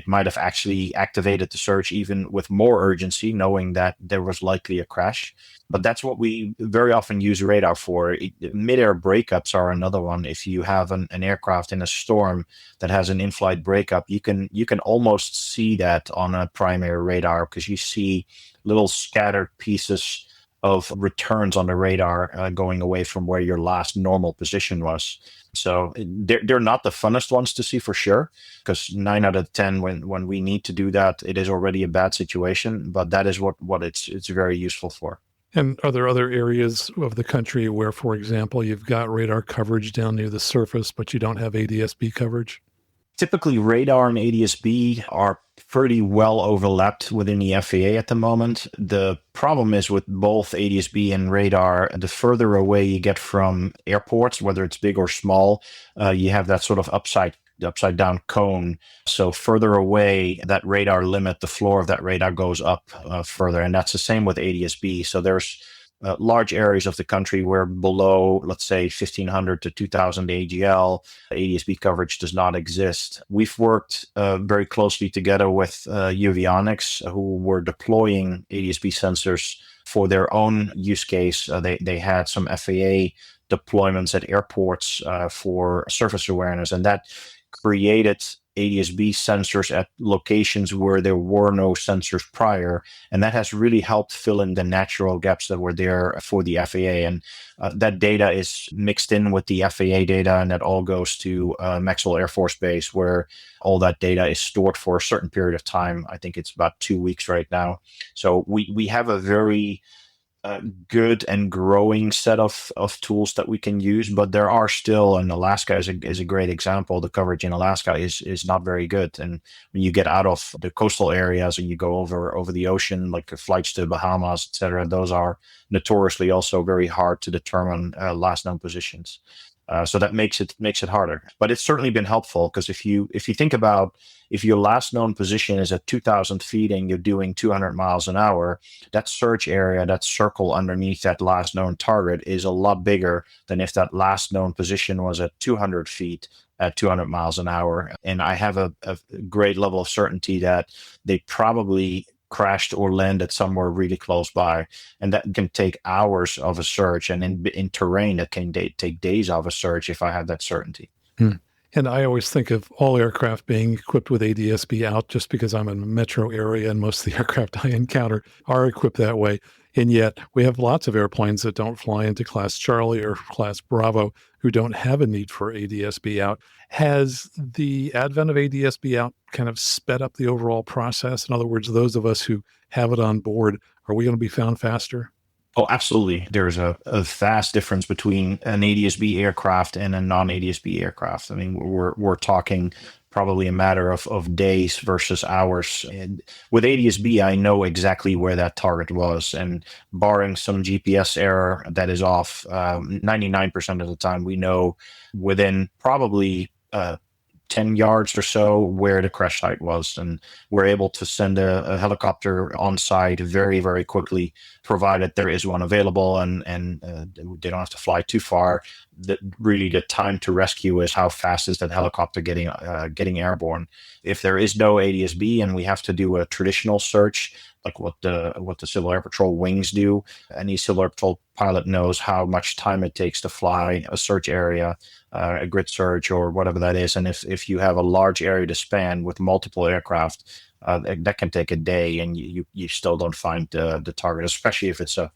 might have actually activated the search even with more urgency, knowing that there was likely a crash. But that's what we very often use radar for. Mid-air breakups are another one. If you have an aircraft in a storm that has an in-flight breakup, you can almost see that on a primary radar, because you see little scattered pieces of returns on the radar going away from where your last normal position was. So they're not the funnest ones to see for sure, because 9 out of 10, when we need to do that, it is already a bad situation. But that is what it's very useful for. And are there other areas of the country where, for example, you've got radar coverage down near the surface, but you don't have ADS-B coverage? Typically, radar and ADS-B are pretty well overlapped within the FAA at the moment. The problem is with both ADS-B and radar, the further away you get from airports, whether it's big or small, you have that sort of upside down cone. So further away, that radar limit, the floor of that radar goes up further. And that's the same with ADS-B. So there's large areas of the country where below, let's say, 1,500 to 2,000 AGL, ADS-B coverage does not exist. We've worked very closely together with uAvionix, who were deploying ADS-B sensors for their own use case. They had some FAA deployments at airports for surface awareness, and that created ADS-B sensors at locations where there were no sensors prior. And that has really helped fill in the natural gaps that were there for the FAA. And that data is mixed in with the FAA data, and that all goes to Maxwell Air Force Base, where all that data is stored for a certain period of time. I think it's about 2 weeks right now. So we have a very good and growing set of tools that we can use, but there are still, and Alaska is a great example. The coverage in Alaska is not very good, and when you get out of the coastal areas and you go over the ocean, like flights to Bahamas, etc., those are notoriously also very hard to determine last known positions. So that makes it harder, but it's certainly been helpful, because if you think about, if your last known position is at 2,000 feet and you're doing 200 miles an hour, that search area, that circle underneath that last known target, is a lot bigger than if that last known position was at 200 feet at 200 miles an hour. And I have a great level of certainty that they probably crashed or landed somewhere really close by, and that can take hours of a search, and in terrain that can take days of a search if I have that certainty. And I always think of all aircraft being equipped with ADS-B out, just because I'm in a metro area and most of the aircraft I encounter are equipped that way. And yet we have lots of airplanes that don't fly into Class Charlie or Class Bravo who don't have a need for ADS-B out. Has the advent of ADS-B out kind of sped up the overall process? In other words, those of us who have it on board, are we going to be found faster? Oh, absolutely. There's a vast difference between an ADS-B aircraft and a non-ADS-B aircraft. I mean, we're talking probably a matter of days versus hours. And with ADS-B, I know exactly where that target was. And barring some GPS error that is off, 99% of the time, we know within probably 10 yards or so where the crash site was. And we're able to send a helicopter on site very, very quickly, provided there is one available, and they don't have to fly too far. Really the time to rescue is how fast is that helicopter getting airborne. If there is no ADS-B and we have to do a traditional search, like what the Civil Air Patrol wings do, any Civil Air Patrol pilot knows how much time it takes to fly a search area, a grid search or whatever that is. And if you have a large area to span with multiple aircraft, that can take a day, and you still don't find the target, especially if it's a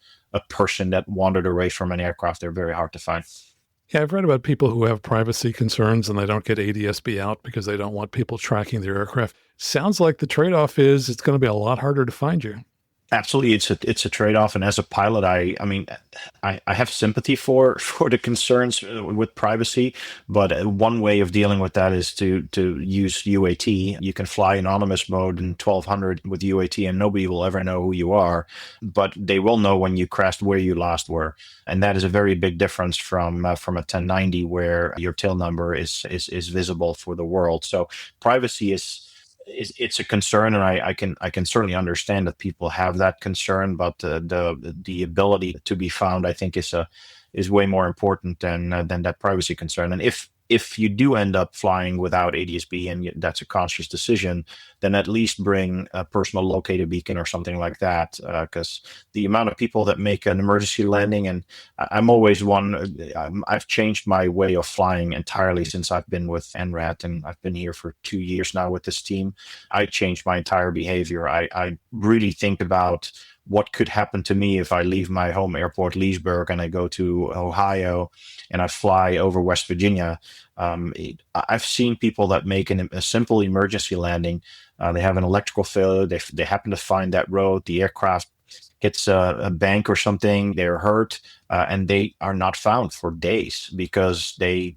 person that wandered away from an aircraft. They're very hard to find. Yeah, I've read about people who have privacy concerns and they don't get ADS-B out because they don't want people tracking their aircraft. Sounds like the trade-off is it's going to be a lot harder to find you. Absolutely, it's a trade-off, and as a pilot, I mean, I have sympathy for the concerns with privacy, but one way of dealing with that is to use UAT. You can fly anonymous mode in 1200 with UAT, and nobody will ever know who you are, but they will know when you crashed where you last were, and that is a very big difference from a 1090 where your tail number is visible for the world. So privacy it's a concern, and I can certainly understand that people have that concern, but the ability to be found, I think, is way more important than that privacy concern. And if you do end up flying without ADS-B, and that's a conscious decision, then at least bring a personal locator beacon or something like that, because the amount of people that make an emergency landing, and I'm always one, I've changed my way of flying entirely since I've been with NRAT, and I've been here for 2 years now with this team. I changed my entire behavior. I really think about what could happen to me if I leave my home airport, Leesburg, and I go to Ohio and I fly over West Virginia. I've seen people that make a simple emergency landing. They have an electrical failure. They happen to find that road. The aircraft hits a bank or something. They're hurt, and they are not found for days because they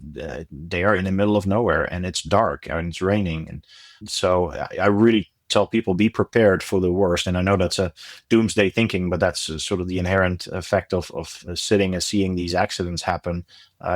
are in the middle of nowhere, and it's dark and it's raining. And so I really tell people, be prepared for the worst. And I know that's a doomsday thinking, but that's sort of the inherent effect of sitting and seeing these accidents happen.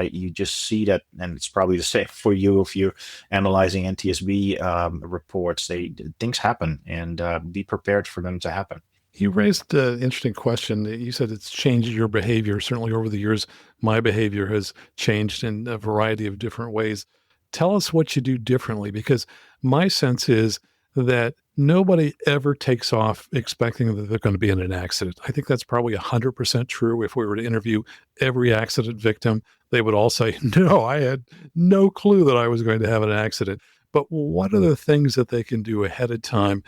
You just see that, and it's probably the same for you if you're analyzing NTSB reports. Things happen, and be prepared for them to happen. You raised an interesting question. You said it's changed your behavior. Certainly over the years, my behavior has changed in a variety of different ways. Tell us what you do differently, because my sense is that nobody ever takes off expecting that they're going to be in an accident. I think that's probably 100% true. If we were to interview every accident victim, they would all say, no, I had no clue that I was going to have an accident. But what are the things that they can do ahead of time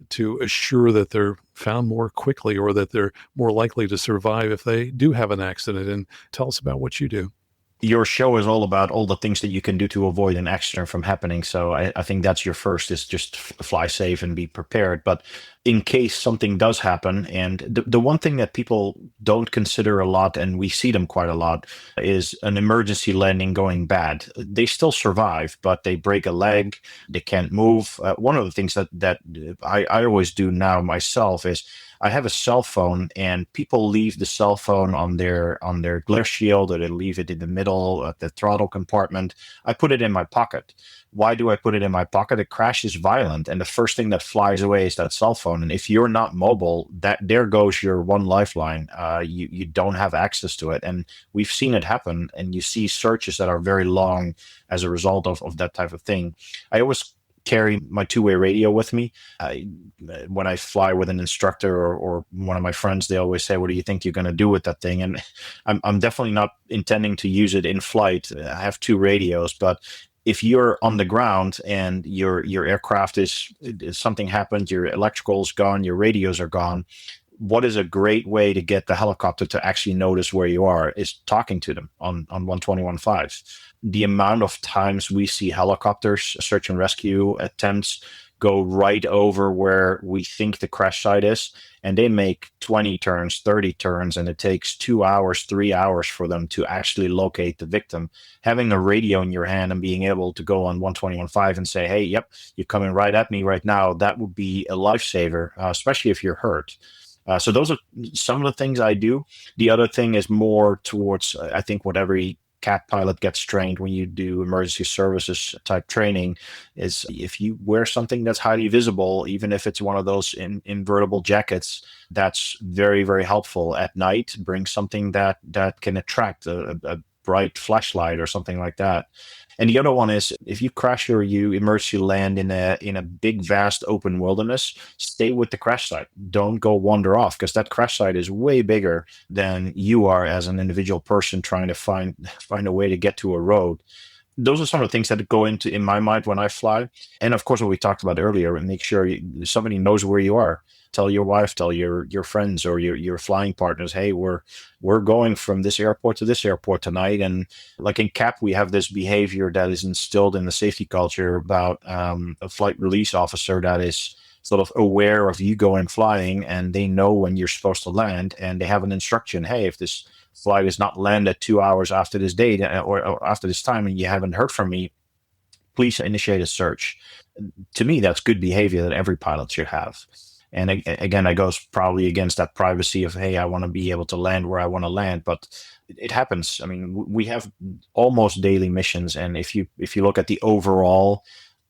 to assure that they're found more quickly, or that they're more likely to survive if they do have an accident? And tell us about what you do. Your show is all about all the things that you can do to avoid an accident from happening. So I think that's your first, is just fly safe and be prepared. But in case something does happen, and the one thing that people don't consider a lot, and we see them quite a lot, is an emergency landing going bad. They still survive, but they break a leg, they can't move. One of the things that I always do now myself is I have a cell phone, and people leave the cell phone on their glare shield, or they leave it in the middle of the throttle compartment. I put it in my pocket. Why do I put it in my pocket? A crash is violent, and the first thing that flies away is that cell phone. And if you're not mobile, that there goes your one lifeline. You don't have access to it, and we've seen it happen. And you see searches that are very long as a result of that type of thing. I always carry my two-way radio with me. When I fly with an instructor or one of my friends, they always say, what do you think you're going to do with that thing? And I'm definitely not intending to use it in flight. I have two radios, but if you're on the ground and your aircraft is something happens, your electrical is gone, your radios are gone, what is a great way to get the helicopter to actually notice where you are is talking to them on 121.5. The amount of times we see helicopters, search and rescue attempts, go right over where we think the crash site is, and they make 20 turns, 30 turns, and it takes 2 hours, 3 hours for them to actually locate the victim. Having a radio in your hand and being able to go on 121.5 and say, hey, yep, you're coming right at me right now, that would be a lifesaver, especially if you're hurt. So those are some of the things I do. The other thing is more towards, I think, what every CAT pilot gets trained when you do emergency services type training, is if you wear something that's highly visible, even if it's one of those invertible jackets, that's very, very helpful at night. Bring something that can attract a bright flashlight or something like that. And the other one is, if you crash or you emergency land in a big, vast open wilderness, stay with the crash site. Don't go wander off, because that crash site is way bigger than you are as an individual person trying to find a way to get to a road. Those are some of the things that go into in my mind when I fly. And of course, what we talked about earlier, and make sure somebody knows where you are. Tell your wife, tell your friends or your flying partners, hey, we're going from this airport to this airport tonight. And like in CAP, we have this behavior that is instilled in the safety culture about a flight release officer that is sort of aware of you going flying, and they know when you're supposed to land, and they have an instruction, hey, if this flight is not landed 2 hours after this date or after this time and you haven't heard from me, please initiate a search. To me, that's good behavior that every pilot should have. And again, that goes probably against that privacy of, hey, I want to be able to land where I want to land, but it happens. I mean, we have almost daily missions, and if you look at the overall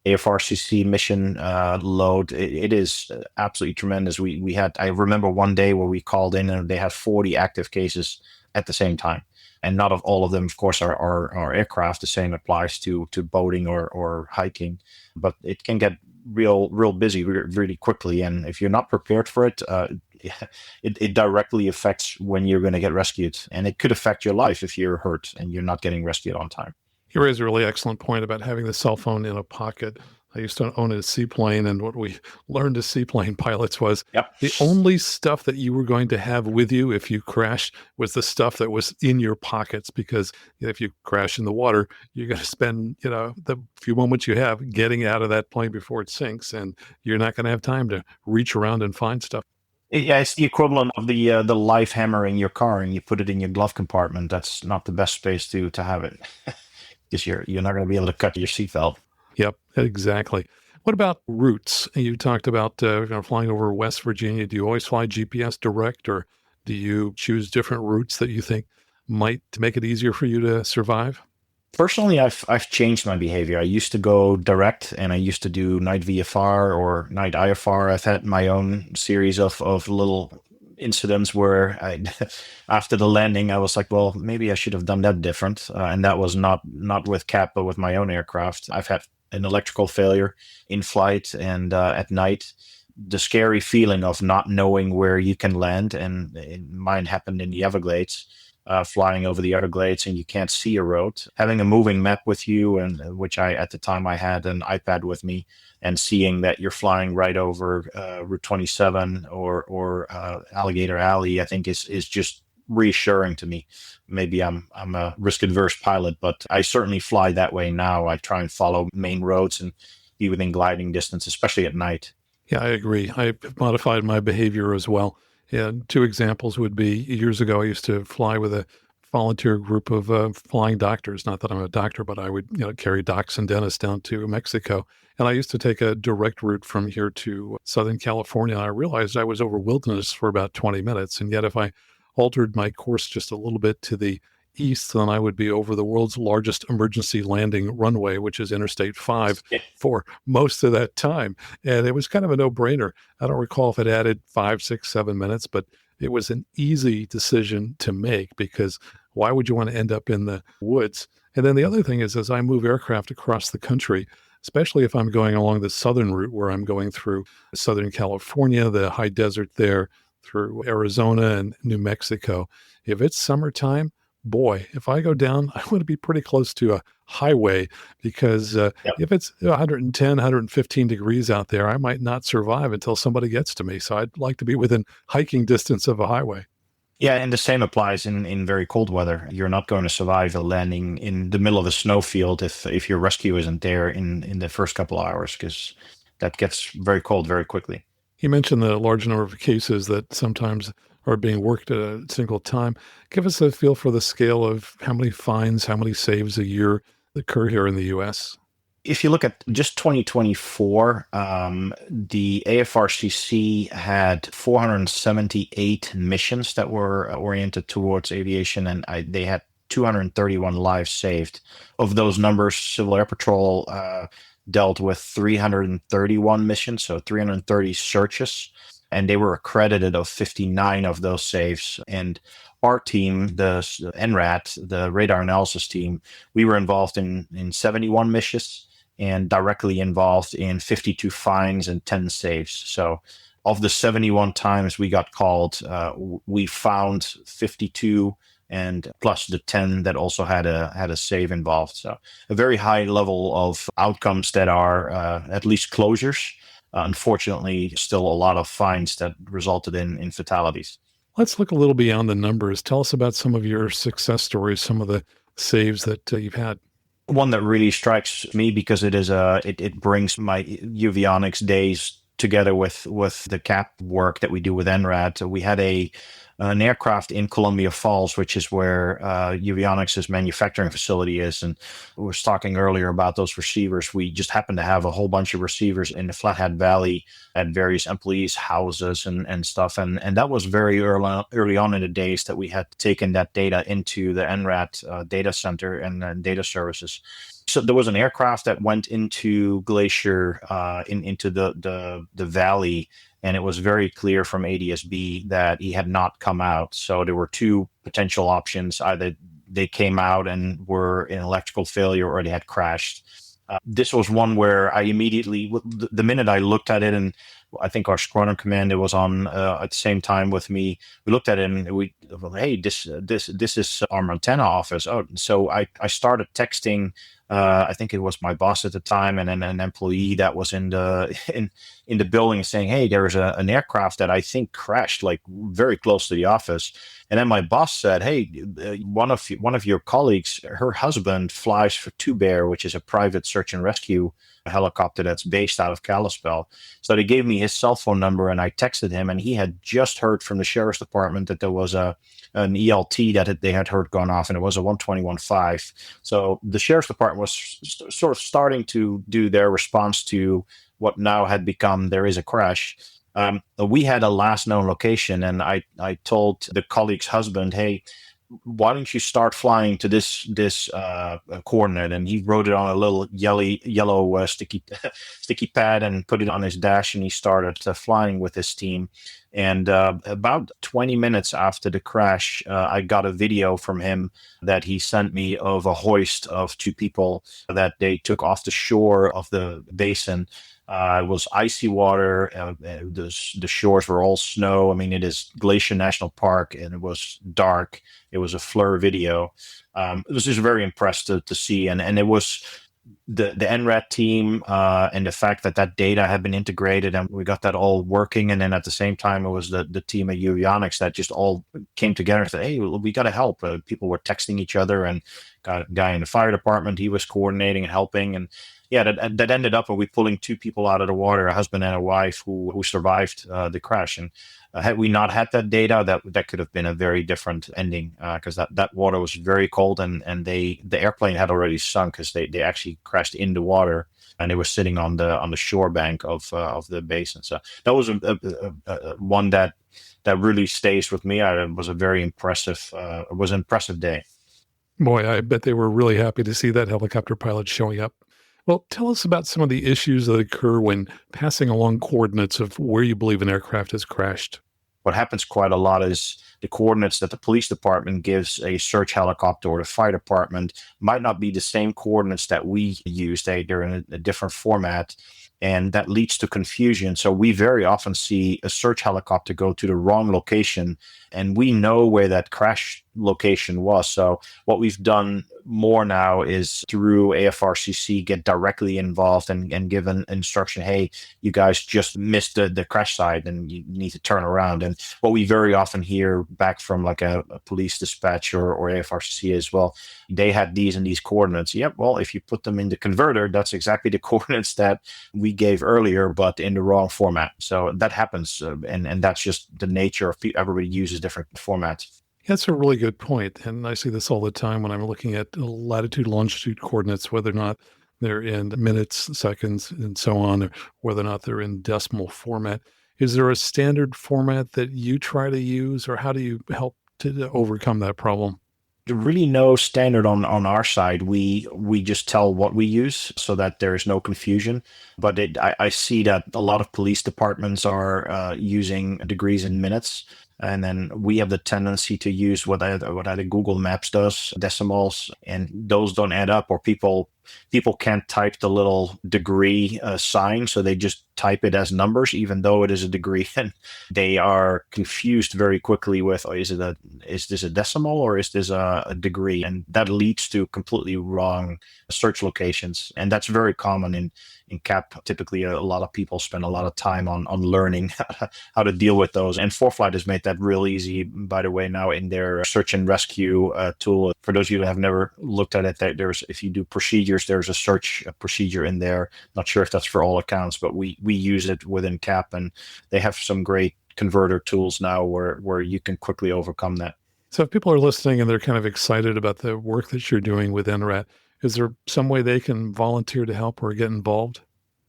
AFRCC mission load, it is absolutely tremendous. We had, I remember one day where we called in and they had 40 active cases at the same time. And not of all of them, of course, are aircraft. The same applies to boating or hiking, but it can get real busy really quickly. And if you're not prepared for it, it directly affects when you're going to get rescued. And it could affect your life if you're hurt and you're not getting rescued on time. You raised a really excellent point about having the cell phone in a pocket. I used to own a seaplane, and what we learned as seaplane pilots was the only stuff that you were going to have with you if you crashed was the stuff that was in your pockets, because if you crash in the water, you're going to spend, the few moments you have getting out of that plane before it sinks, and you're not going to have time to reach around and find stuff. Yeah, it's the equivalent of the life hammer in your car, and you put it in your glove compartment. That's not the best space to have it, because you're not going to be able to cut your seatbelt. Yep, exactly. What about routes? You talked about flying over West Virginia. Do you always fly GPS direct, or do you choose different routes that you think might make it easier for you to survive? Personally, I've changed my behavior. I used to go direct, and I used to do night VFR or night IFR. I've had my own series of little incidents where after the landing, I was like, well, maybe I should have done that different. And that was not with CAP, but with my own aircraft. I've had an electrical failure in flight and at night. The scary feeling of not knowing where you can land, and mine happened in the Everglades, flying over the Everglades, and you can't see a road. Having a moving map with you, and which I at the time I had an iPad with me, and seeing that you're flying right over Route 27 or Alligator Alley, I think is just reassuring to me. Maybe I'm a risk adverse pilot, but I certainly fly that way now. I try and follow main roads and be within gliding distance, especially at night. Yeah, I agree. I've modified my behavior as well. And two examples would be years ago, I used to fly with a volunteer group of flying doctors. Not that I'm a doctor, but I would carry docs and dentists down to Mexico. And I used to take a direct route from here to Southern California. And I realized I was over wilderness for about 20 minutes. And yet if I altered my course just a little bit to the east, then I would be over the world's largest emergency landing runway, which is Interstate 5, for most of that time. And it was kind of a no-brainer. I don't recall if it added 5, 6, 7 minutes, but it was an easy decision to make because why would you want to end up in the woods? And then the other thing is, as I move aircraft across the country, especially if I'm going along the southern route where I'm going through Southern California, the high desert there, through Arizona and New Mexico, if it's summertime, boy, if I go down, I want to be pretty close to a highway because if it's 110, 115 degrees out there, I might not survive until somebody gets to me. So I'd like to be within hiking distance of a highway. Yeah, and the same applies in very cold weather. You're not going to survive a landing in the middle of a snowfield if your rescue isn't there in the first couple of hours, because that gets very cold very quickly. You mentioned the large number of cases that sometimes are being worked at a single time. Give us a feel for the scale of how many fines, how many saves a year occur here in the U.S. If you look at just 2024, the AFRCC had 478 missions that were oriented towards aviation, and they had 231 lives saved. Of those numbers, Civil Air Patrol dealt with 331 missions, so 330 searches, and they were accredited of 59 of those saves. And our team, the NRAT, the radar analysis team, we were involved in 71 missions and directly involved in 52 fines and 10 saves. So of the 71 times we got called, we found 52 and plus the 10 that also had a save involved. So a very high level of outcomes that are at least closures. Unfortunately, still a lot of fines that resulted in fatalities. Let's look a little beyond the numbers. Tell us about some of your success stories, some of the saves that you've had. One that really strikes me because it brings my uAvionix days together with the CAP work that we do with NRAT. We had an aircraft in Columbia Falls, which is where uAvionix's manufacturing facility is. And we were talking earlier about those receivers. We just happened to have a whole bunch of receivers in the Flathead Valley at various employees' houses and stuff. And that was very early on in the days that we had taken that data into the NRAT data center and data services. So there was an aircraft that went into Glacier, into the valley, and it was very clear from ADSB that he had not come out. So there were two potential options: either they came out and were in electrical failure, or they had crashed. This was one where I immediately, the minute I looked at it, and I think our squadron commander was on at the same time with me. We looked at it and hey, this is our Montana office. Oh, so I started texting. I think it was my boss at the time, and then an employee that was in the building, saying, "Hey, there is an aircraft that I think crashed like very close to the office." And then my boss said, "Hey, one of your colleagues, her husband flies for Two Bear, which is a private search and rescue helicopter that's based out of Kalispell." So they gave me his cell phone number, and I texted him, and he had just heard from the sheriff's department that there was an ELT that they had heard gone off, and it was a 121.5. So the sheriff's department was sort of starting to do their response to what now had become there is a crash. We had a last known location, and I told the colleague's husband, "Hey, why don't you start flying to this coordinate? And he wrote it on a little yellow sticky pad and put it on his dash, and he started flying with his team. And about 20 minutes after the crash, I got a video from him that he sent me of a hoist of two people that they took off the shore of the basin. It was icy water. The shores were all snow. I mean, it is Glacier National Park, and it was dark. It was a FLIR video. It was just very impressive to see, and it was the NRAT team and the fact that that data had been integrated and we got that all working. And then at the same time, it was the team at uAvionix that just all came together and said, hey, we got to help. People were texting each other, and got a guy in the fire department, he was coordinating and helping. And yeah, that ended up with we pulling two people out of the water, a husband and a wife who survived the crash. And had we not had that data, that could have been a very different ending, because that water was very cold, and the airplane had already sunk because they actually crashed in the water, and it was sitting on the shore bank of the basin. So that was a one that really stays with me. It was a very impressive impressive day. Boy, I bet they were really happy to see that helicopter pilot showing up. Well, tell us about some of the issues that occur when passing along coordinates of where you believe an aircraft has crashed. What happens quite a lot is the coordinates that the police department gives a search helicopter or the fire department might not be the same coordinates that we use. They're in a different format, and that leads to confusion. So we very often see a search helicopter go to the wrong location, and we know where that crash location was. So what we've done more now is through AFRCC get directly involved and give an instruction, hey, you guys just missed the crash site and you need to turn around. And what we very often hear back from like a police dispatch or AFRCC as well, they had these and these coordinates. Yep, well, if you put them in the converter, that's exactly the coordinates that we gave earlier, but in the wrong format. So that happens, and that's just the nature of everybody uses different formats. That's a really good point. And I see this all the time when I'm looking at latitude, longitude coordinates, whether or not they're in minutes, seconds, and so on, or whether or not they're in decimal format. Is there a standard format that you try to use, or how do you help to overcome that problem? There's really no standard on our side. We just tell what we use so that there is no confusion. But I see that a lot of police departments are using degrees in minutes. And then we have the tendency to use what either Google Maps does, decimals, and those don't add up, or people can't type the little degree sign, so they just type it as numbers, even though it is a degree, and they are confused very quickly with, is this a decimal or is this a degree? And that leads to completely wrong search locations, and that's very common in CAP. Typically, a lot of people spend a lot of time on learning how to deal with those. And ForeFlight has made that real easy, by the way, now in their search and rescue tool. For those of you who have never looked at it, if you do procedures, there's a search procedure in there. Not sure if that's for all accounts, but we use it within CAP, and they have some great converter tools now where you can quickly overcome that. So if people are listening and they're kind of excited about the work that you're doing with NRAT, is there some way they can volunteer to help or get involved?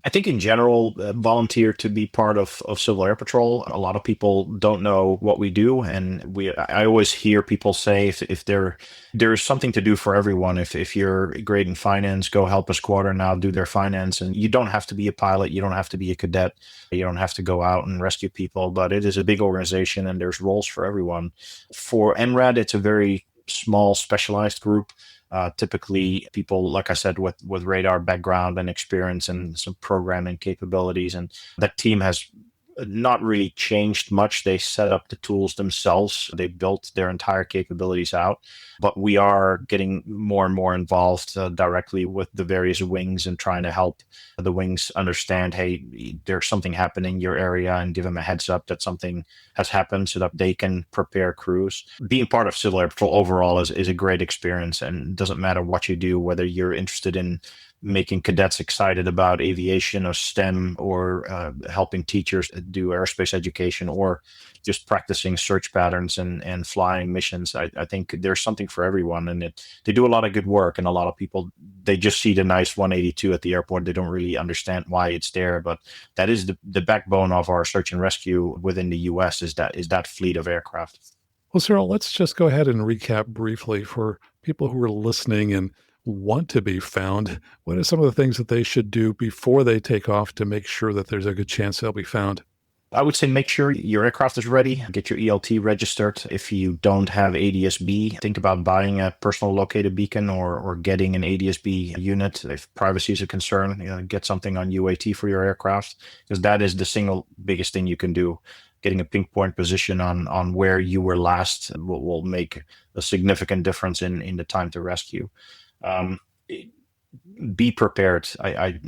I think in general, volunteer to be part of Civil Air Patrol. A lot of people don't know what we do, and I always hear people say if there's something to do for everyone. If you're great in finance, go help a squadron now do their finance, and you don't have to be a pilot, you don't have to be a cadet, you don't have to go out and rescue people. But it is a big organization, and there's roles for everyone. For NRAT, it's a very small, specialized group. Typically people, like I said, with radar background and experience and some programming capabilities. And that team has not really changed much. They set up the tools themselves. They built their entire capabilities out. But we are getting more and more involved directly with the various wings and trying to help the wings understand, hey, there's something happening in your area, and give them a heads up that something has happened so that they can prepare crews. Being part of Civil Air Patrol overall is a great experience, and it doesn't matter what you do, whether you're interested in making cadets excited about aviation or STEM, or helping teachers do aerospace education, or just practicing search patterns and flying missions. I think there's something for everyone, and they do a lot of good work. And a lot of people, they just see the nice 182 at the airport. They don't really understand why it's there, but that is the backbone of our search and rescue within the U.S. is that fleet of aircraft. Well, Cyriel, let's just go ahead and recap briefly for people who are listening and want to be found. What are some of the things that they should do before they take off to make sure that there's a good chance they'll be found? I would say make sure your aircraft is ready. Get your ELT registered. If you don't have ADS-B, think about buying a personal locator beacon or getting an ADS-B unit. If privacy is a concern, get something on UAT for your aircraft, because that is the single biggest thing you can do. Getting a pinpoint position on where you were last will make a significant difference in the time to rescue. Be prepared. I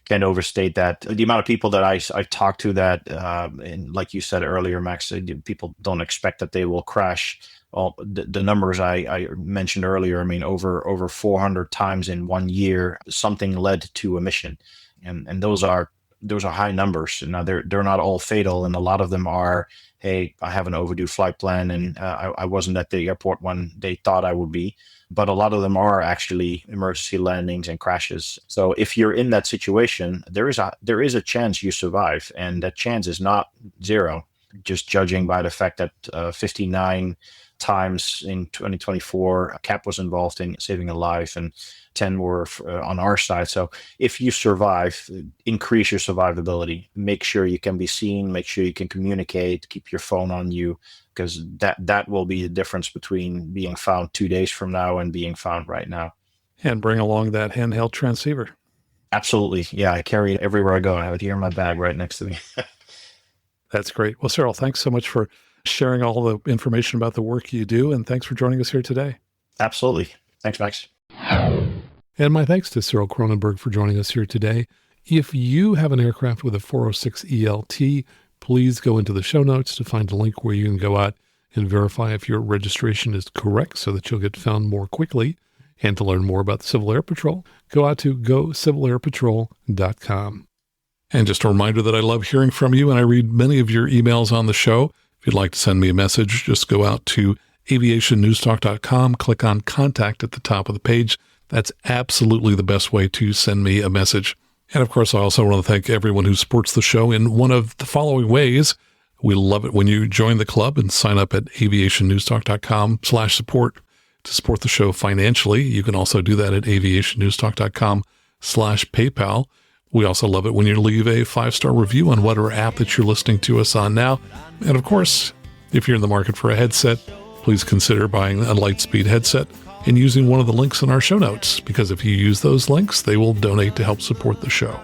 can't overstate that. The amount of people that I talk to that, and like you said earlier, Max, people don't expect that they will crash. Well, the numbers I mentioned earlier, I mean, over 400 times in 1 year, something led to a mission, and those are high numbers. Now they're not all fatal, and a lot of them are, hey, I have an overdue flight plan, and I wasn't at the airport when they thought I would be. But a lot of them are actually emergency landings and crashes. So if you're in that situation, there is a chance you survive, and that chance is not zero. Just judging by the fact that 59 times in 2024, a CAP was involved in saving a life, and 10 were on our side. So if you survive, increase your survivability. Make sure you can be seen. Make sure you can communicate. Keep your phone on you, because that will be the difference between being found 2 days from now and being found right now. And bring along that handheld transceiver. Absolutely. Yeah, I carry it everywhere I go. I have it here in my bag right next to me. That's great. Well, Cyriel, thanks so much for sharing all the information about the work you do, and thanks for joining us here today. Absolutely. Thanks, Max. And my thanks to Cyriel Kronenberg for joining us here today. If you have an aircraft with a 406 ELT, please go into the show notes to find a link where you can go out and verify if your registration is correct so that you'll get found more quickly. And to learn more about the Civil Air Patrol, go out to gocivilairpatrol.com. And just a reminder that I love hearing from you, and I read many of your emails on the show. If you'd like to send me a message, just go out to aviationnewstalk.com, click on Contact at the top of the page. That's absolutely the best way to send me a message. And of course, I also want to thank everyone who supports the show in one of the following ways. We love it when you join the club and sign up at aviationnewstalk.com/support to support the show financially. You can also do that at aviationnewstalk.com/PayPal. We also love it when you leave a 5-star review on whatever app that you're listening to us on now. And of course, if you're in the market for a headset, please consider buying a Lightspeed headset and using one of the links in our show notes, because if you use those links, they will donate to help support the show.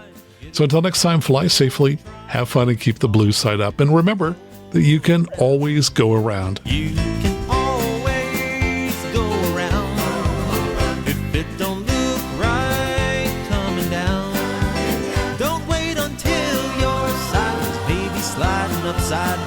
So until next time, fly safely, have fun, and keep the blue side up. And remember that you can always go around. You can always go around. If it don't look right coming down, don't wait until your silence, baby, sliding upside down.